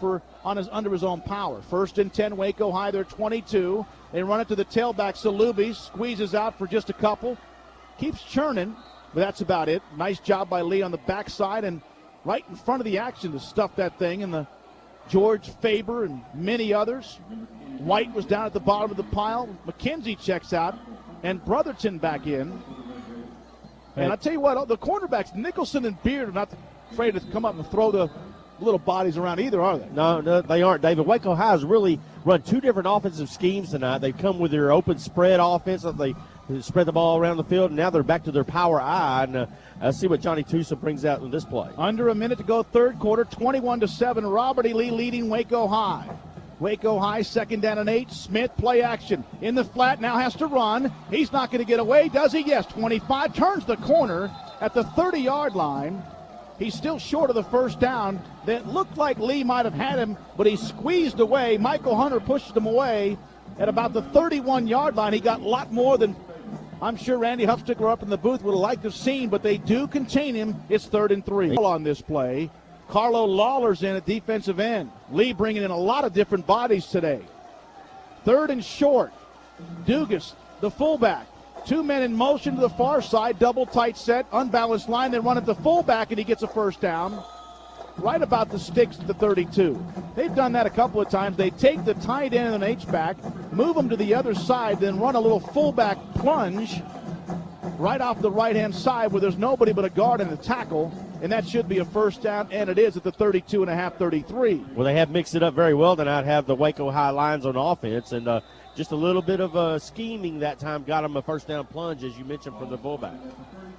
under his own power. First and 10, Waco High, they're 22. They run it to the tailback. Salubi squeezes out for just a couple. Keeps churning, but that's about it. Nice job by Lee on the backside, and right in front of the action to stuff that thing, and the George Faber and many others. White was down at the bottom of the pile. McKenzie checks out, and Brotherton back in. And I tell you what, the cornerbacks, Nicholson and Beard, are not afraid to come up and throw the little bodies around either, are they? No, they aren't, David. Waco High has really run two different offensive schemes tonight. They've come with their open spread offense. They spread the ball around the field, and now they're back to their power eye. And let's see what Johnny Tusa brings out in this play. Under a minute to go, third quarter, 21-7. Robert E. Lee leading Waco High. Waco High, 2nd down and 8. Smith, play action. In the flat, now has to run. He's not going to get away, does he? Yes, 25. Turns the corner at the 30-yard line. He's still short of the first down. That looked like Lee might have had him, but he squeezed away. Michael Hunter pushed him away at about the 31-yard line. He got a lot more than I'm sure Randy Huffsticker up in the booth would have liked to have seen, but they do contain him. It's 3rd and 3. On this play, Carlo Lawler's in at defensive end. Lee bringing in a lot of different bodies today. 3rd and short. Dugas, the fullback. 2 men in motion to the far side, double tight set, unbalanced line. They run at the fullback, and he gets a first down right about the sticks at the 32. They've done that a couple of times. They take the tight end and an H-back, move them to the other side, then run a little fullback plunge right off the right-hand side where there's nobody but a guard and a tackle, and that should be a first down, and it is at the 32.5, 33. Well, they have mixed it up very well tonight, have the Waco High Lions on offense, and just a little bit of scheming that time got them a first down plunge, as you mentioned, from the fullback.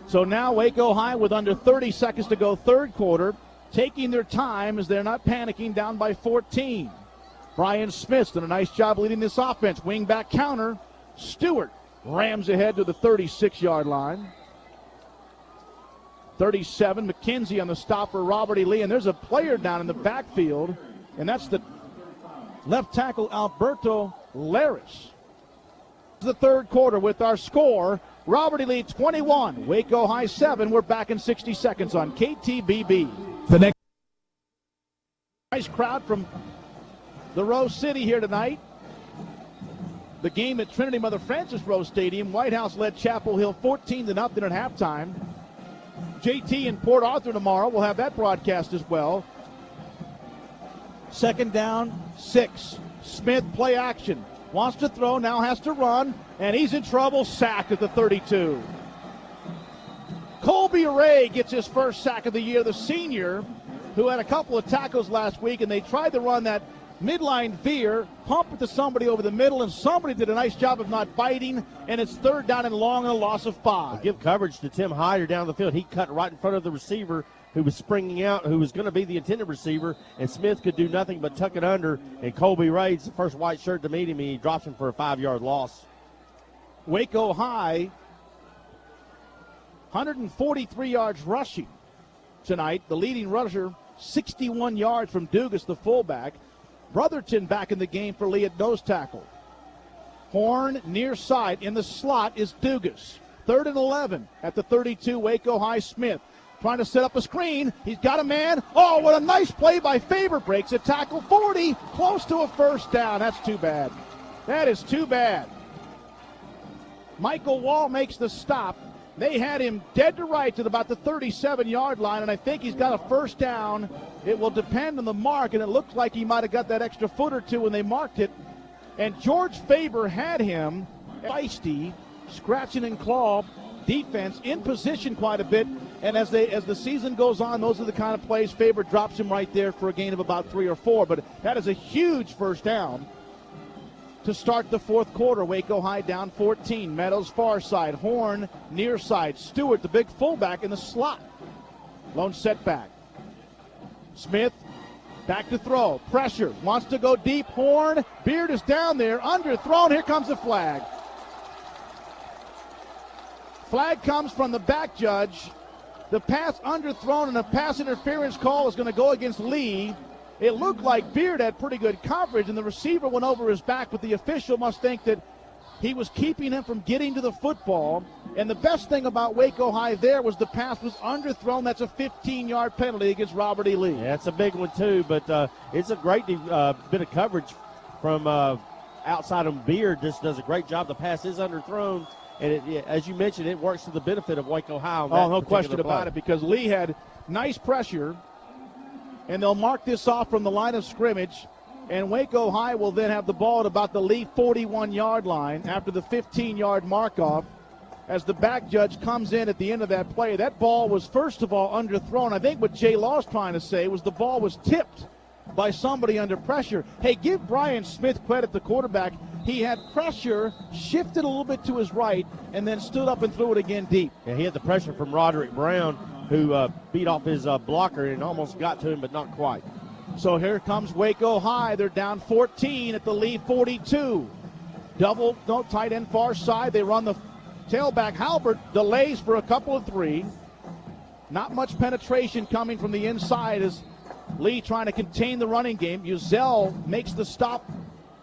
So now Waco High with under 30 seconds to go, third quarter, taking their time as they're not panicking, down by 14. Brian Smith's done a nice job leading this offense. Wing back counter. Stewart rams ahead to the 36-yard line. 37, McKenzie on the stop for Robert E. Lee. And there's a player down in the backfield, and that's the left tackle, Alberto Laris. The third quarter with our score, Robert E. Lee 21, Waco High 7. We're back in 60 seconds on KTBB. The next Nice crowd from the Rose City here tonight. The game at Trinity Mother Frances Rose Stadium. White House led Chapel Hill 14-0 at halftime. JT in Port Arthur tomorrow. We'll have that broadcast as well. 2nd down, 6. Smith, play action. Wants to throw, now has to run, and he's in trouble. Sacked at the 32. Colby Ray gets his first sack of the year, the senior, who had a couple of tackles last week, and they tried to run that midline veer, pump it to somebody over the middle, and somebody did a nice job of not biting, and it's 3rd down and long and a loss of 5. Well, give coverage to Tim Hyder down the field. He cut right in front of the receiver who was springing out, who was going to be the intended receiver, and Smith could do nothing but tuck it under, and Colby Ray's the first white shirt to meet him, and he drops him for a 5-yard loss. Waco High, 143 yards rushing tonight. The leading rusher, 61 yards from Dugas, the fullback. Brotherton back in the game for Lee at nose tackle. Horn near side in the slot is Dugas. 3rd and 11 at the 32, Waco High. Smith trying to set up a screen. He's got a man. Oh, what a nice play by Faber. Breaks a tackle. 40, close to a first down. That's too bad. That is too bad. Michael Wall makes the stop. They had him dead to rights at about the 37-yard line, and I think he's got a first down. It will depend on the mark, and it looks like he might have got that extra foot or two when they marked it. And George Faber had him feisty, scratching and claw defense in position quite a bit. And as the season goes on, those are the kind of plays Faber drops him right there for a gain of about 3 or 4. But that is a huge first down to start the fourth quarter. Waco High down 14. Meadows far side. Horn near side. Stewart, the big fullback, in the slot. Lone setback. Smith back to throw. Pressure. Wants to go deep. Horn. Beard is down there. Underthrown. Here comes the flag. Flag comes from the back judge. The pass underthrown, and a pass interference call is going to go against Lee. It looked like Beard had pretty good coverage, and the receiver went over his back, but the official must think that he was keeping him from getting to the football. And the best thing about Waco High there was the pass was underthrown. That's a 15-yard penalty against Robert E. Lee. Yeah, it's a big one, too, but it's a great bit of coverage from outside of Beard. Just does a great job. The pass is underthrown, and as you mentioned, it works to the benefit of Waco High on that no question play. about it, because Lee had nice pressure. and they'll mark this off from the line of scrimmage. And Waco High will then have the ball at about the Lee 41-yard line after the 15-yard mark-off as the back judge comes in at the end of that play. That ball was, first of all, underthrown. I think what Jay Law's trying to say was the ball was tipped by somebody under pressure. Hey, give Brian Smith credit, the quarterback. He had pressure, shifted a little bit to his right, and then stood up and threw it again deep. Yeah, he had the pressure from Roderick Brown, who beat off his blocker and almost got to him, but not quite. So here comes Waco High. They're down 14 at the Lee 42. Double, no, tight end far side. They run the tailback. Halbert delays for a couple of three. Not much penetration coming from the inside as Lee trying to contain the running game. Uzel makes the stop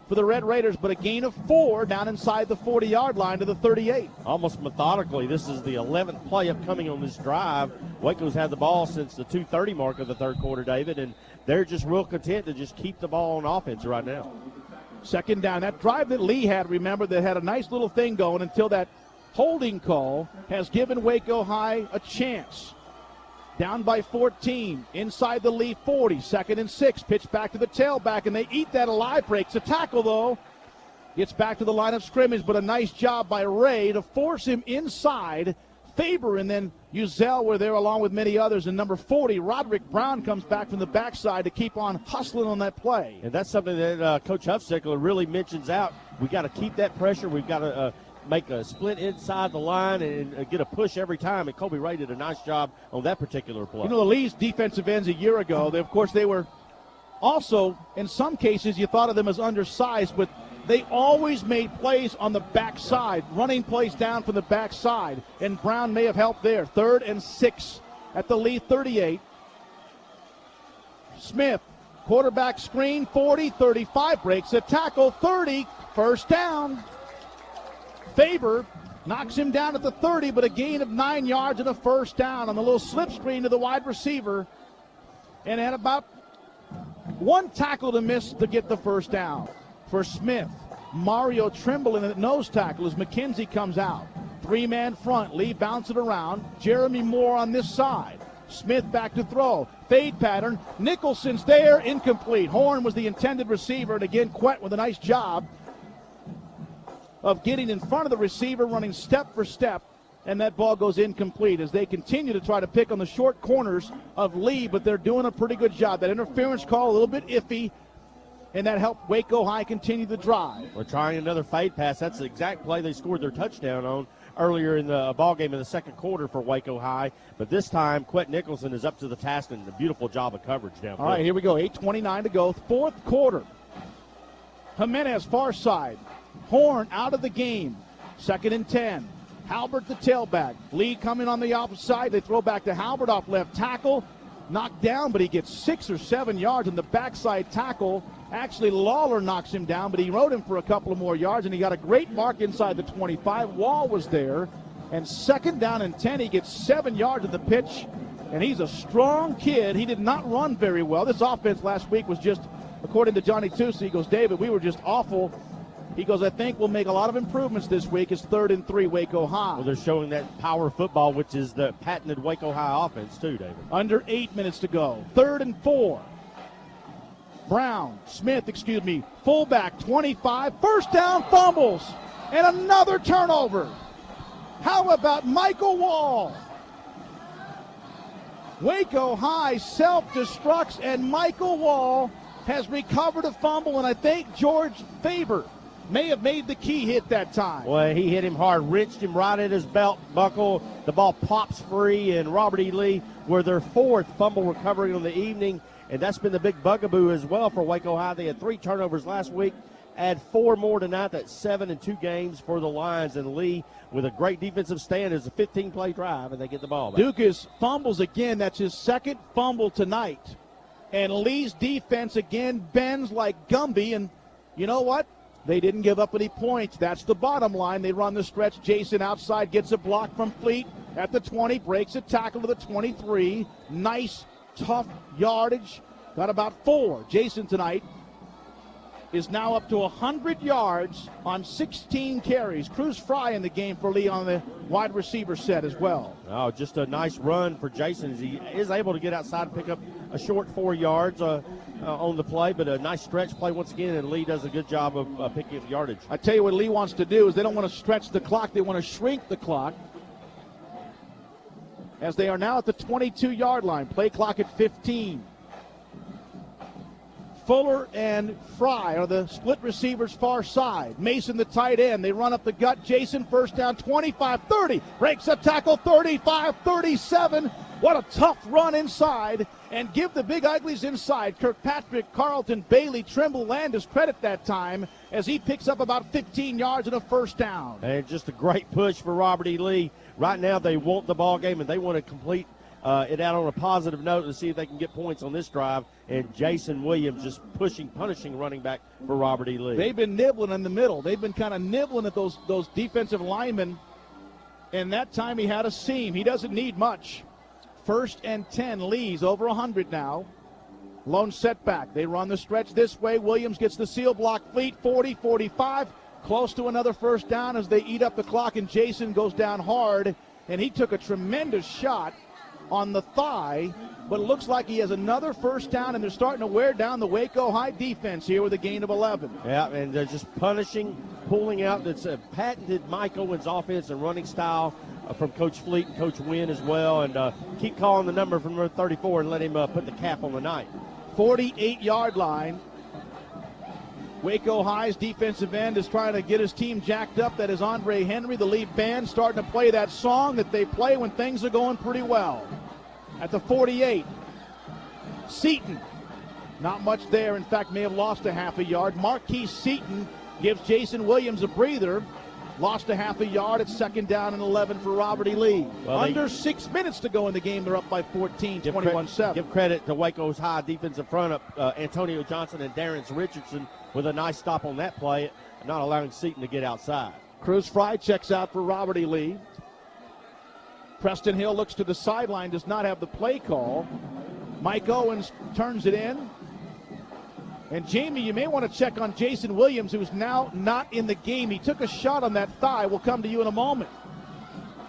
for the Red Raiders, but a gain of 4 down inside the 40-yard line to the 38. Almost methodically, this is the 11th play upcoming on this drive. Waco's had the ball since the 2:30 mark of the third quarter, David, and they're just real content to just keep the ball on offense right now. Second down. That drive that Lee had, remember, that had a nice little thing going until that holding call has given Waco High a chance. Down by 14, inside the Lee 40, 2nd and 6, pitch back to the tailback, and they eat that alive. Breaks a tackle, though. Gets back to the line of scrimmage, but a nice job by Ray to force him inside. Faber and then Uzel were there along with many others. And number 40, Roderick Brown, comes back from the backside to keep on hustling on that play. And that's something that Coach Huffstickler really mentions out. We got to keep that pressure. We've got to make a split inside the line and get a push every time. And Kobe Ray did a nice job on that particular play. You know, the Lee's defensive ends a year ago, of course, they were also, in some cases, you thought of them as undersized, but they always made plays on the backside, running plays down from the backside. And Brown may have helped there. 3rd and 6 at the Lee 38. Smith, quarterback screen, 40, 35, breaks a tackle, 30, first down. Faber knocks him down at the 30, but a gain of 9 yards and a first down on the little slip screen to the wide receiver. And had about 1 tackle to miss to get the first down. For Smith, Mario Trimble in the nose tackle as McKenzie comes out. 3-man front, Lee bounce it around. Jeremy Moore on this side. Smith back to throw. Fade pattern. Nicholson's there, incomplete. Horn was the intended receiver, and again, Quett with a nice job of getting in front of the receiver, running step for step, and that ball goes incomplete as they continue to try to pick on the short corners of Lee, but they're doing a pretty good job. That interference call a little bit iffy, and that helped Waco High continue the drive. We're trying another fade pass. That's the exact play they scored their touchdown on earlier in the ball game in the second quarter for Waco High. But this time, Quett Nicholson is up to the task and a beautiful job of coverage down. All right, here we go. 8:29 to go. 4th quarter. Jimenez far side. Horn out of the game. 2nd and 10. Halbert the tailback. Lee coming on the opposite side. They throw back to Halbert off left tackle. Knocked down, but he gets 6 or 7 yards on the backside tackle. Actually, Lawler knocks him down, but he rode him for a couple of more yards, and he got a great mark inside the 25. Wall was there. And 2nd down and 10, he gets 7 yards of the pitch, and he's a strong kid. He did not run very well. This offense last week was just, according to Johnny Tusi, he goes, David, we were just awful. He goes, I think we'll make a lot of improvements this week. It's 3rd and 3, Waco High. Well, they're showing that power football, which is the patented Waco High offense, too, David. Under 8 minutes to go. 3rd and 4. Fullback, 25. First down, fumbles. And another turnover. How about Michael Wall? Waco High self-destructs, and Michael Wall has recovered a fumble, and I think George Faber may have made the key hit that time. Well, he hit him hard, wrenched him right at his belt buckle. The ball pops free, and Robert E. Lee were their 4th fumble recovery on the evening, and that's been the big bugaboo as well for Waco High. They had 3 turnovers last week, add 4 more tonight. That's 7 in 2 games for the Lions, and Lee with a great defensive stand is a 15-play drive, and they get the ball back. Dukas fumbles again. That's his 2nd fumble tonight. And Lee's defense again bends like Gumby, and you know what? They didn't give up any points. That's the bottom line. They run the stretch. Jason outside gets a block from Fleet at the 20, breaks a tackle to the 23. Nice, tough yardage. Got about 4. Jason tonight is now up to 100 yards on 16 carries. Cruz Fry in the game for Lee on the wide receiver set as well. Oh, just a nice run for Jason as he is able to get outside and pick up a short 4 yards on the play, but a nice stretch play once again, and Lee does a good job of picking up yardage. I tell you what Lee wants to do is they don't want to stretch the clock. They want to shrink the clock, as they are now at the 22-yard line. Play clock at 15. Fuller and Fry are the split receivers far side. Mason the tight end. They run up the gut. Jason first down 25-30. Breaks a tackle 35-37. What a tough run inside. And give the Big Uglies inside. Kirkpatrick, Carlton, Bailey, Trimble, Landis credit that time as he picks up about 15 yards and a first down. And just a great push for Robert E. Lee. Right now they want the ball game and they want to complete it out on a positive note to see if they can get points on this drive. And Jason Williams just punishing running back for Robert E. Lee. They've been nibbling in the middle. They've been kind of nibbling at those defensive linemen. And that time he had a seam. He doesn't need much. 1st and 10. Lee's over 100 now. Lone setback. They run the stretch this way. Williams gets the seal block. Fleet 40, 45. Close to another first down as they eat up the clock. And Jason goes down hard. And he took a tremendous shot on the thigh, but it looks like he has another first down, and they're starting to wear down the Waco High defense here with a gain of 11. Yeah, and they're just punishing, pulling out. That's a patented Mike Owens offense and running style from Coach Fleet and Coach Wynn as well, and keep calling the number from number 34 and let him put the cap on the night. 48-yard line. Waco High's defensive end is trying to get his team jacked up. That is Andre Henry, the lead band, starting to play that song that they play when things are going pretty well. At the 48, Seaton, not much there. In fact, may have lost a half a yard. Marquise Seaton gives Jason Williams a breather. Lost a half a yard at 2nd down and 11 for Robert E. Lee. Well, under 6 minutes to go in the game. They're up by 14, 21-7. Give credit to Waco's High defensive front up Antonio Johnson and Darren Richardson with a nice stop on that play, not allowing Seaton to get outside. Cruz Fry checks out for Robert E. Lee. Preston Hill looks to the sideline, does not have the play call. Mike Owens turns it in. And Jamie, you may want to check on Jason Williams, who's now not in the game. He took a shot on that thigh. We'll come to you in a moment.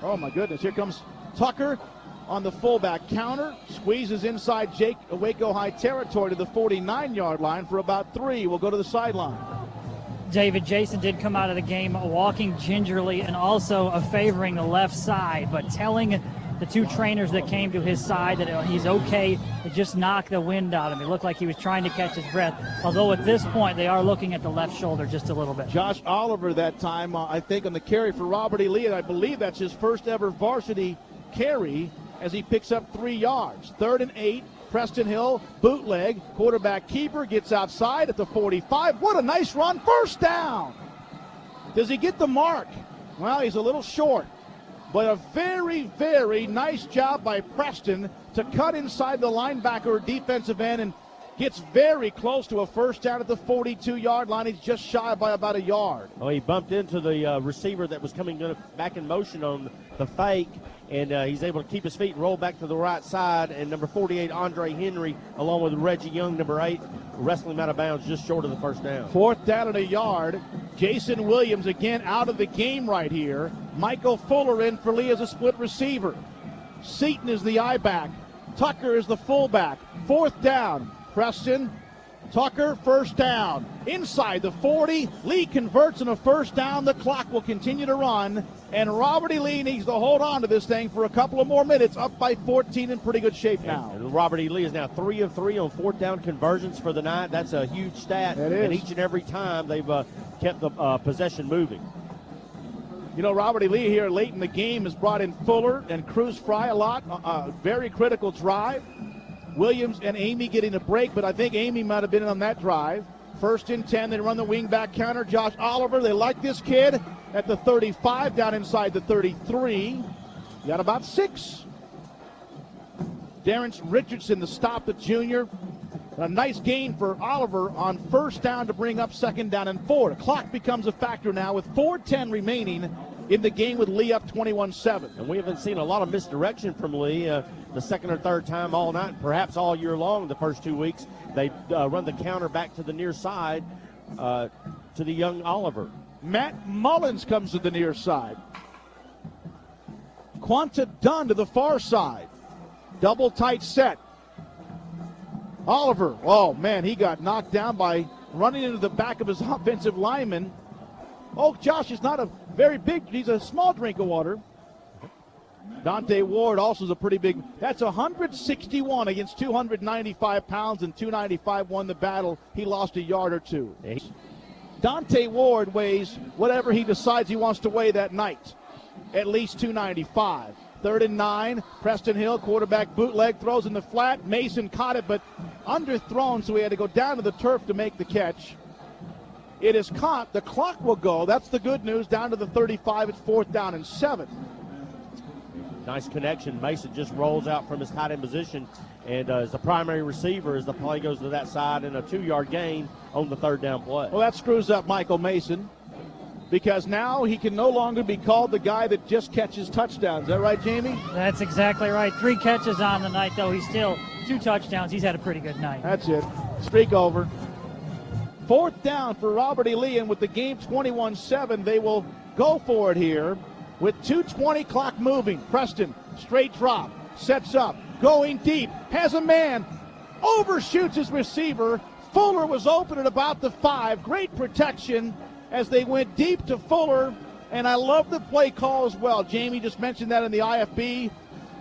Oh, my goodness. Here comes Tucker on the fullback counter. Squeezes inside Waco High territory to the 49-yard line for about 3. We'll go to the sideline. David, Jason did come out of the game walking gingerly and also favoring the left side, but telling the two trainers that came to his side that he's okay to just knock the wind out of him. It looked like he was trying to catch his breath, although at this point they are looking at the left shoulder just a little bit. Josh Oliver that time, I think, on the carry for Robert E. Lee, and I believe that's his first ever varsity carry as he picks up 3 yards. 3rd and 8. Preston Hill, bootleg, quarterback keeper, gets outside at the 45. What a nice run, first down. Does he get the mark? Well, he's a little short, but a very, very nice job by Preston to cut inside the linebacker or defensive end and gets very close to a first down at the 42-yard line. He's just shy by about a yard. Oh, he bumped into the receiver that was coming back in motion on the fake, and he's able to keep his feet and roll back to the right side. And number 48, Andre Henry, along with Reggie Young, number 8, wrestling him out of bounds just short of the first down. 4th down and a yard. Jason Williams again out of the game right here. Michael Fuller in for Lee as a split receiver. Seaton is the I-back. Tucker is the fullback. 4th down. Preston, Tucker, first down. Inside the 40, Lee converts on a first down. The clock will continue to run, and Robert E. Lee needs to hold on to this thing for a couple of more minutes, up by 14 in pretty good shape now. And Robert E. Lee is now 3 of 3 on 4th down conversions for the night. That's a huge stat, and each and every time they've kept the possession moving. You know, Robert E. Lee here late in the game has brought in Fuller and Cruz Fry a lot. Very critical drive. Williams and Amy getting a break, but I think Amy might have been in on that drive. 1st and 10, they run the wing-back counter. Josh Oliver, they like this kid at the 35, down inside the 33. Got about 6. Darren Richardson, the stop, the junior. A nice gain for Oliver on first down to bring up 2nd down and 4. The clock becomes a factor now with 4:10 remaining in the game with Lee up 21-7. And we haven't seen a lot of misdirection from Lee the second or third time all night, perhaps all year long the first 2 weeks. They run the counter back to the near side to the young Oliver. Matt Mullins comes to the near side. Quanta Dunn to the far side. Double tight set. Oliver, oh man, he got knocked down by running into the back of his offensive lineman. Oh, Josh is not a very big, he's a small drink of water. Dante Ward also is a pretty big, that's 161 against 295 pounds, and 295 won the battle. He lost a yard or two. Dante Ward weighs whatever he decides he wants to weigh that night, at least 295. 3rd and 9, Preston Hill, quarterback bootleg, throws in the flat. Mason caught it, but underthrown, so he had to go down to the turf to make the catch. It is caught. The clock will go. That's the good news. Down to the 35. It's 4th down and 7. Nice connection. Mason just rolls out from his tight end position, and as the primary receiver, as the play goes to that side, and a 2-yard gain on the 3rd down play. Well, that screws up Michael Mason, because now he can no longer be called the guy that just catches touchdowns. Is that right, Jamie? That's exactly right. 3 catches on the night, though. He's still 2 touchdowns. He's had a pretty good night. That's it. Streak over. 4th down for Robert E. Lee, and with the game 21-7, they will go for it here with 2:20 clock moving. Preston, straight drop, sets up, going deep, has a man, overshoots his receiver. Fuller was open at about the 5. Great protection as they went deep to Fuller, and I love the play call as well. Jamie just mentioned that in the IFB.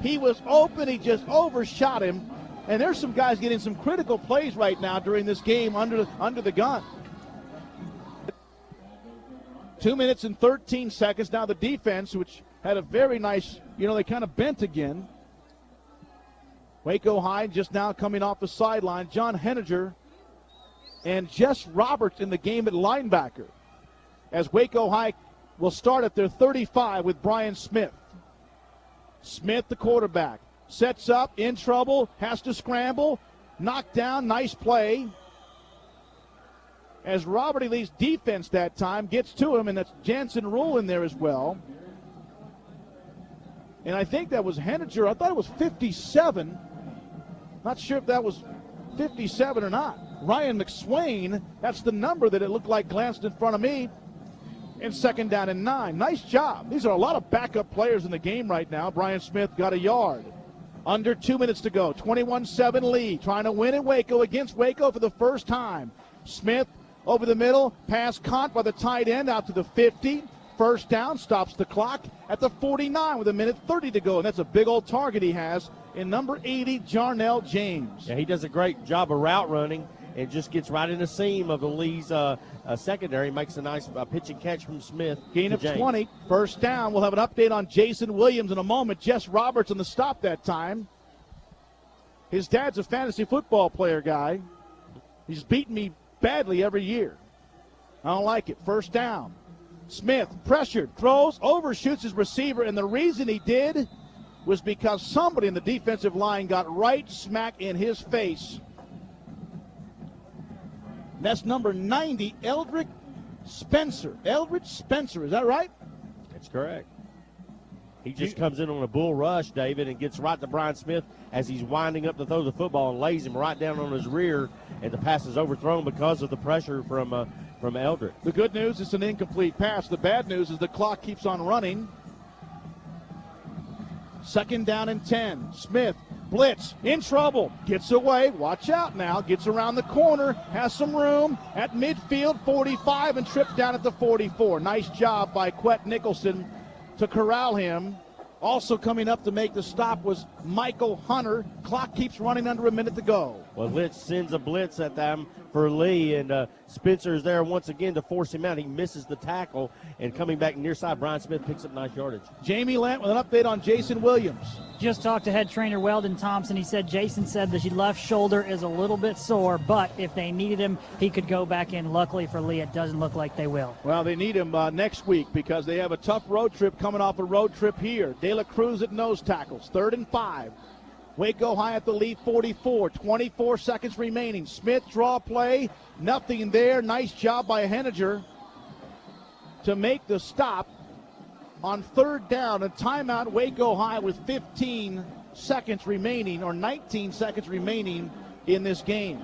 He was open, he just overshot him. And there's some guys getting some critical plays right now during this game under the gun. 2 minutes and 13 seconds. Now the defense, which had a very nice, they kind of bent again. Waco High just now coming off the sideline. John Henninger and Jess Roberts in the game at linebacker, as Waco High will start at their 35 with Brian Smith. Smith, the quarterback, sets up, in trouble, has to scramble, knocked down, nice play. As Robert E. Lee's defense that time gets to him, and that's Jansen Rule in there as well. And I think that was Henninger. I thought it was 57. Not sure if that was 57 or not. Ryan McSwain, that's the number that it looked like glanced in front of me. And 2nd down and 9. Nice job. These are a lot of backup players in the game right now. Brian Smith got a yard. Under 2 minutes to go. 21-7 lead. Trying to win at Waco against Waco for the first time. Smith over the middle. Pass caught by the tight end out to the 50. 1st down. Stops the clock at the 49 with 1:30 to go. And that's a big old target he has in number 80, Jarnell James. Yeah, he does a great job of route running and just gets right in the seam of the Lee's secondary. Makes a nice pitch and catch from Smith. Gain of 20. 1st down. We'll have an update on Jason Williams in a moment. Jess Roberts on the stop that time. His dad's a fantasy football player guy. He's beaten me badly every year. I don't like it. 1st down. Smith pressured, throws, overshoots his receiver, and the reason he did was because somebody in the defensive line got right smack in his face. That's number 90, Eldridge Spencer. Eldridge Spencer, is that right? That's correct. He just comes in on a bull rush, David, and gets right to Brian Smith as he's winding up to throw the football and lays him right down on his rear, and the pass is overthrown because of the pressure from Eldridge. The good news is an incomplete pass. The bad news is the clock keeps on running. 2nd down and 10. Smith, blitz, in trouble, gets away, watch out now, gets around the corner, has some room at midfield, 45, and tripped down at the 44. Nice job by Quet Nicholson to corral him. Also coming up to make the stop was Michael Hunter. Clock keeps running under a minute to go. Well, Litch sends a blitz at them for Lee, and Spencer is there once again to force him out. He misses the tackle, and coming back near side, Brian Smith picks up nice yardage. Jamie Lant with an update on Jason Williams. Just talked to head trainer Weldon Thompson. He said Jason said that his left shoulder is a little bit sore, but if they needed him, he could go back in. Luckily for Lee, it doesn't look like they will. Well, they need him next week because they have a tough road trip coming off a road trip here. De La Cruz at nose tackles, 3rd and 5. Waco High at the lead, 44, 24 seconds remaining. Smith draw play, nothing there. Nice job by Henninger to make the stop on 3rd down. A timeout, Waco High with 15 seconds remaining, or 19 seconds remaining in this game.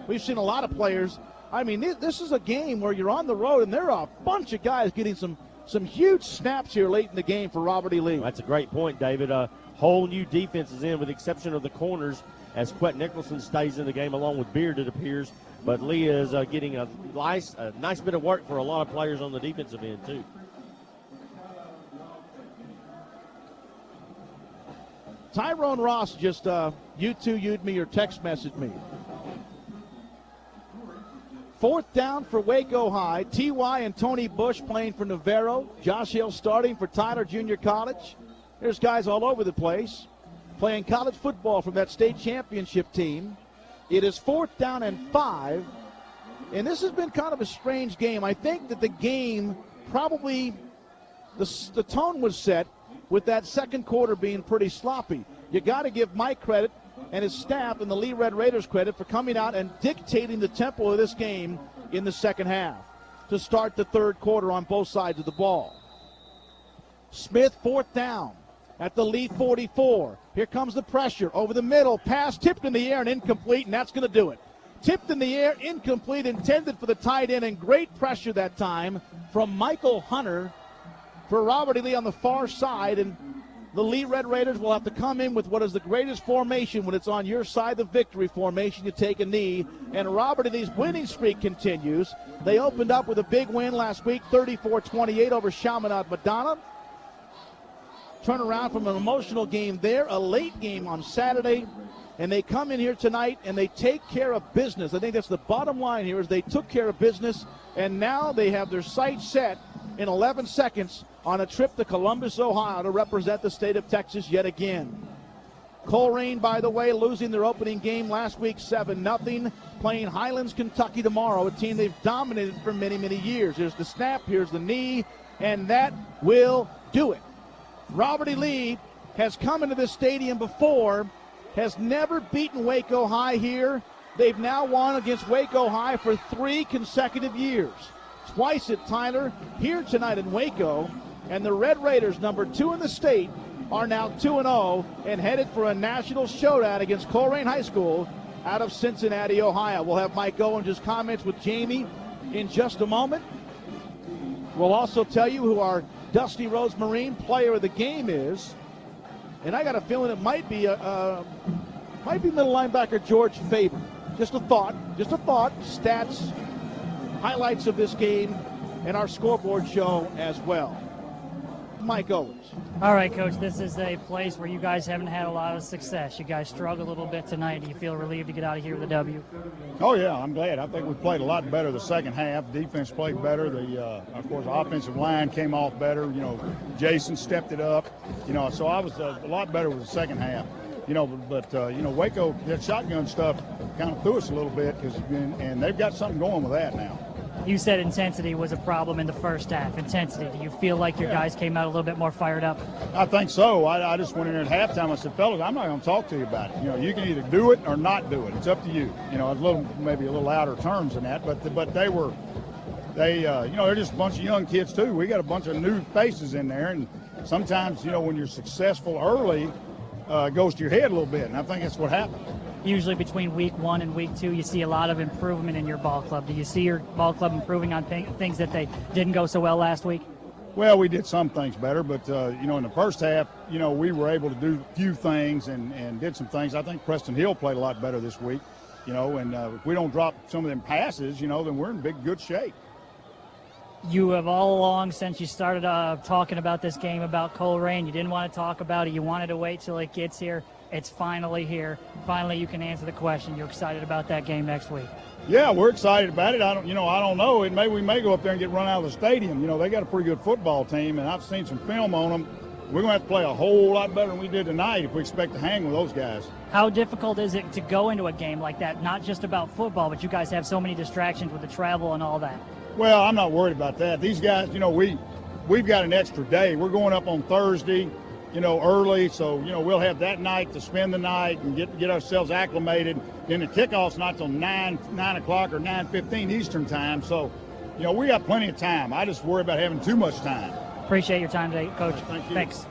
We've seen a lot of players I mean, this is a game where you're on the road, and there are a bunch of guys getting some huge snaps here late in the game for Robert E. Lee. That's a great point, David. Whole new defense is in, with the exception of the corners, as Quet Nicholson stays in the game along with Beard, it appears. But Lee is getting a nice bit of work for a lot of players on the defensive end, too. Tyrone Ross just you'd me or text messaged me. 4th down for Waco High. T.Y. and Tony Bush playing for Navarro. Josh Hill starting for Tyler Junior College. There's guys all over the place playing college football from that state championship team. It is 4th down and 5. And this has been kind of a strange game. I think that the game probably, the tone was set with that second quarter being pretty sloppy. You got to give Mike credit and his staff and the Lee Red Raiders credit for coming out and dictating the tempo of this game in the second half to start the third quarter on both sides of the ball. Smith, 4th down at the Lee 44. Here comes the pressure over the middle. Pass tipped in the air and incomplete, and that's going to do it. Tipped in the air, incomplete, intended for the tight end, and great pressure that time from Michael Hunter for Robert E. Lee on the far side, and the Lee Red Raiders will have to come in with what is the greatest formation when it's on your side, the victory formation. You take a knee, and Robert E. Lee's winning streak continues. They opened up with a big win last week, 34-28 over Chaminade Madonna. Turn around from an emotional game there, a late game on Saturday, and they come in here tonight and they take care of business. I think that's the bottom line here, is they took care of business, and now they have their sights set in 11 seconds on a trip to Columbus, Ohio to represent the state of Texas yet again. Coleraine, by the way, losing their opening game last week 7-0, playing Highlands, Kentucky tomorrow, a team they've dominated for many, many years. Here's the snap, here's the knee, and that will do it. Robert E. Lee has come into this stadium before, has never beaten Waco High here. They've now won against Waco High for 3 consecutive years. Twice at Tyler, here tonight in Waco, and the Red Raiders, number 2 in the state, are now 2-0 and headed for a national showdown against Coleraine High School out of Cincinnati, Ohio. We'll have Mike Owens' comments with Jamie in just a moment. We'll also tell you who our Dusty Rose Marine player of the game is, and I got a feeling it might be middle linebacker George Faber. Just a thought. Stats, highlights of this game, and our scoreboard show as well. Mike Owens. All right, Coach, this is a place where you guys haven't had a lot of success. You guys struggled a little bit tonight. Do you feel relieved to get out of here with a W? Oh, yeah, I'm glad. I think we played a lot better the second half. Defense played better. Of course, the offensive line came off better. You know, Jason stepped it up. You know, so I was a lot better with the second half. You know, but Waco, that shotgun stuff kind of threw us a little bit, and they've got something going with that now. You said intensity was a problem in the first half. Intensity. Do you feel like your guys came out a little bit more fired up? I think so. I just went in there at halftime. I said, fellas, I'm not going to talk to you about it. You know, you can either do it or not do it. It's up to you. You know, maybe a little louder terms than that, but they're just a bunch of young kids too. We got a bunch of new faces in there, and sometimes, you know, when you're successful early, it goes to your head a little bit, and I think that's what happened. Usually between week 1 and week 2, you see a lot of improvement in your ball club. Do you see your ball club improving on things that they didn't go so well last week? Well, we did some things better, but, in the first half, we were able to do a few things and did some things. I think Preston Hill played a lot better this week, and if we don't drop some of them passes, then we're in good shape. You have all along, since you started talking about this game about Coleraine, you didn't want to talk about it. You wanted to wait till it gets here. It's finally here. Finally, you can answer the question. You're excited about that game next week? Yeah, we're excited about it. I don't know. We may go up there and get run out of the stadium. They got a pretty good football team, and I've seen some film on them. We're going to have to play a whole lot better than we did tonight if we expect to hang with those guys. How difficult is it to go into a game like that? Not just about football, but you guys have so many distractions with the travel and all that. Well, I'm not worried about that. These guys, we've got an extra day. We're going up on Thursday, early, so, we'll have that night to spend the night and get ourselves acclimated. Then the kickoff's not till 9 o'clock or 9:15 Eastern time, so, we got plenty of time. I just worry about having too much time. Appreciate your time today, Coach. Thank you. Thanks.